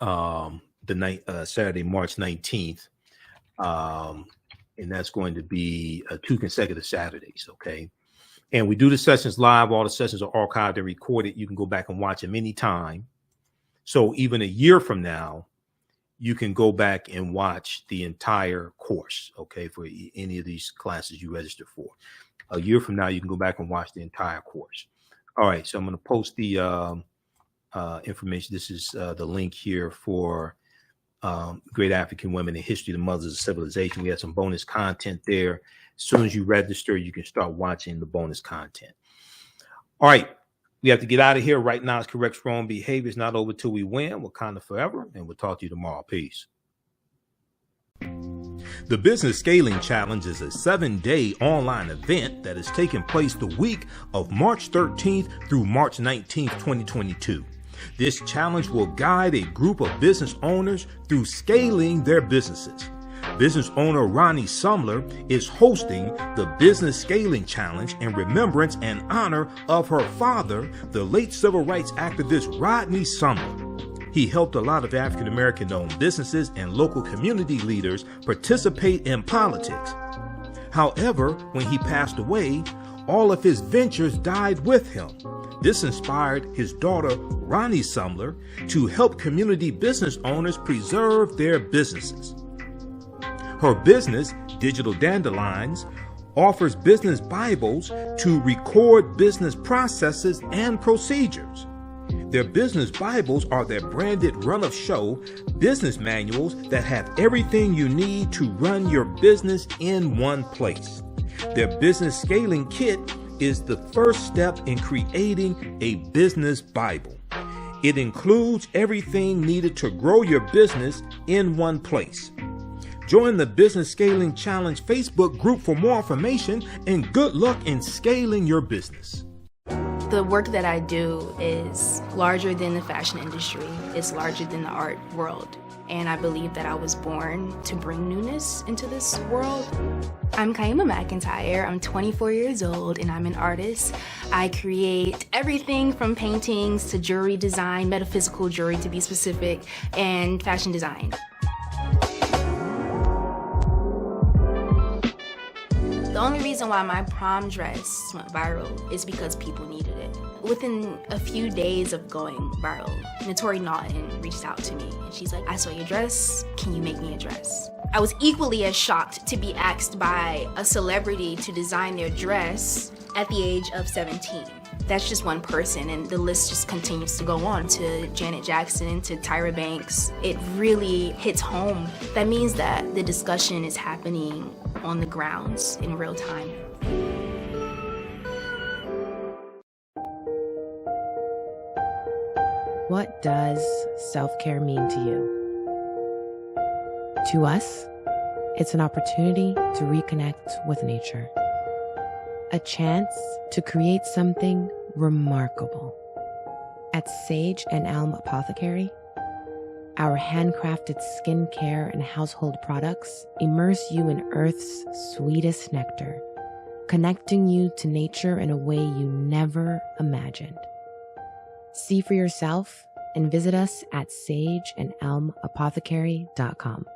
Saturday, March 19th. And that's going to be 2 consecutive Saturdays. Okay. And we do the sessions live. All the sessions are archived and recorded. You can go back and watch them anytime. So even a year from now, you can go back and watch the entire course. Okay. For any of these classes you register for. A year from now, you can go back and watch the entire course. All right. So I'm going to post the information. This is the link here for Great African Women in History, the Mothers of Civilization. We have some bonus content there. As soon as you register, you can start watching the bonus content. All right. We have to get out of here. Right now, it's correct wrong behavior. It's not over till we win. Wakanda forever. And we'll talk to you tomorrow. Peace. The Business Scaling Challenge is a 7-day online event that is taking place the week of March 13th through March 19th, 2022. This challenge will guide a group of business owners through scaling their businesses. Business owner Ronnie Sumler is hosting the Business Scaling Challenge in remembrance and honor of her father, the late civil rights activist Rodney Sumler. He helped a lot of African-American owned businesses and local community leaders participate in politics. However, when he passed away, all of his ventures died with him. This inspired his daughter, Ronnie Sumler, to help community business owners preserve their businesses. Her business, Digital Dandelions, offers business Bibles to record business processes and procedures. Their business Bibles are their branded run-of-show business manuals that have everything you need to run your business in one place. Their business scaling kit is the first step in creating a business Bible. It includes everything needed to grow your business in one place. Join the Business Scaling Challenge Facebook group for more information, and good luck in scaling your business. The work that I do is larger than the fashion industry. It's larger than the art world. And I believe that I was born to bring newness into this world. I'm Kaima McIntyre. I'm 24 years old and I'm an artist. I create everything from paintings to jewelry design, metaphysical jewelry to be specific, and fashion design. The only reason why my prom dress went viral is because people needed it. Within a few days of going viral, Notori Naughton reached out to me and she's like, I saw your dress, can you make me a dress? I was equally as shocked to be asked by a celebrity to design their dress at the age of 17. That's just one person, and the list just continues to go on to Janet Jackson, to Tyra Banks. It really hits home. That means that the discussion is happening on the grounds in real time. What does self-care mean to you? To us, it's an opportunity to reconnect with nature. A chance to create something remarkable. At Sage and Elm Apothecary, our handcrafted skincare and household products immerse you in Earth's sweetest nectar, connecting you to nature in a way you never imagined. See for yourself and visit us at sageandelmapothecary.com.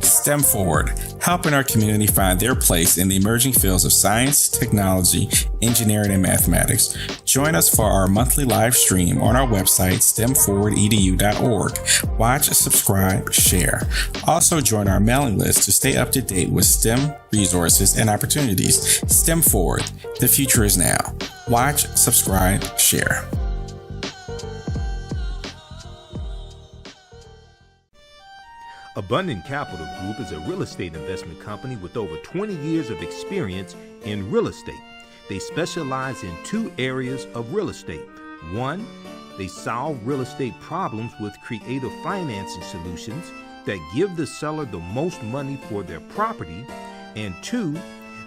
STEM Forward, helping our community find their place in the emerging fields of science, technology, engineering, and mathematics. Join us for our monthly live stream on our website, stemforwardedu.org. Watch, subscribe, share. Also join our mailing list to stay up to date with STEM resources and opportunities. STEM Forward, the future is now. Watch, subscribe, share. Abundant Capital Group is a real estate investment company with over 20 years of experience in real estate. They specialize in two areas of real estate. One, they solve real estate problems with creative financing solutions that give the seller the most money for their property. And two,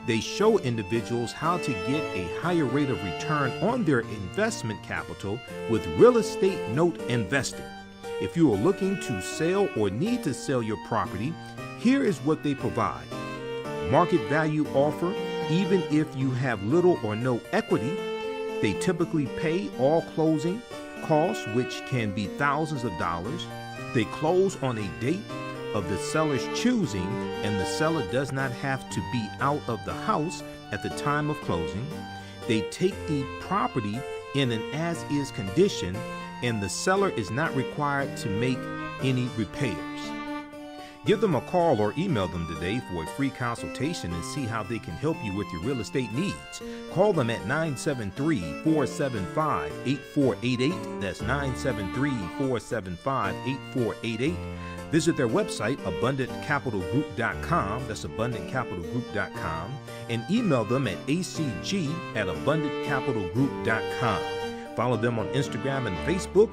they show individuals how to get a higher rate of return on their investment capital with real estate note investing. If you are looking to sell or need to sell your property, here is what they provide. Market value offer, even if you have little or no equity. They typically pay all closing costs, which can be thousands of dollars. They close on a date of the seller's choosing, and the seller does not have to be out of the house at the time of closing. They take the property in an as-is condition, and the seller is not required to make any repairs. Give them a call or email them today for a free consultation and see how they can help you with your real estate needs. Call them at 973-475-8488. That's 973-475-8488. Visit their website, abundantcapitalgroup.com. That's abundantcapitalgroup.com. And email them at acg@abundantcapitalgroup.com. Follow them on Instagram and Facebook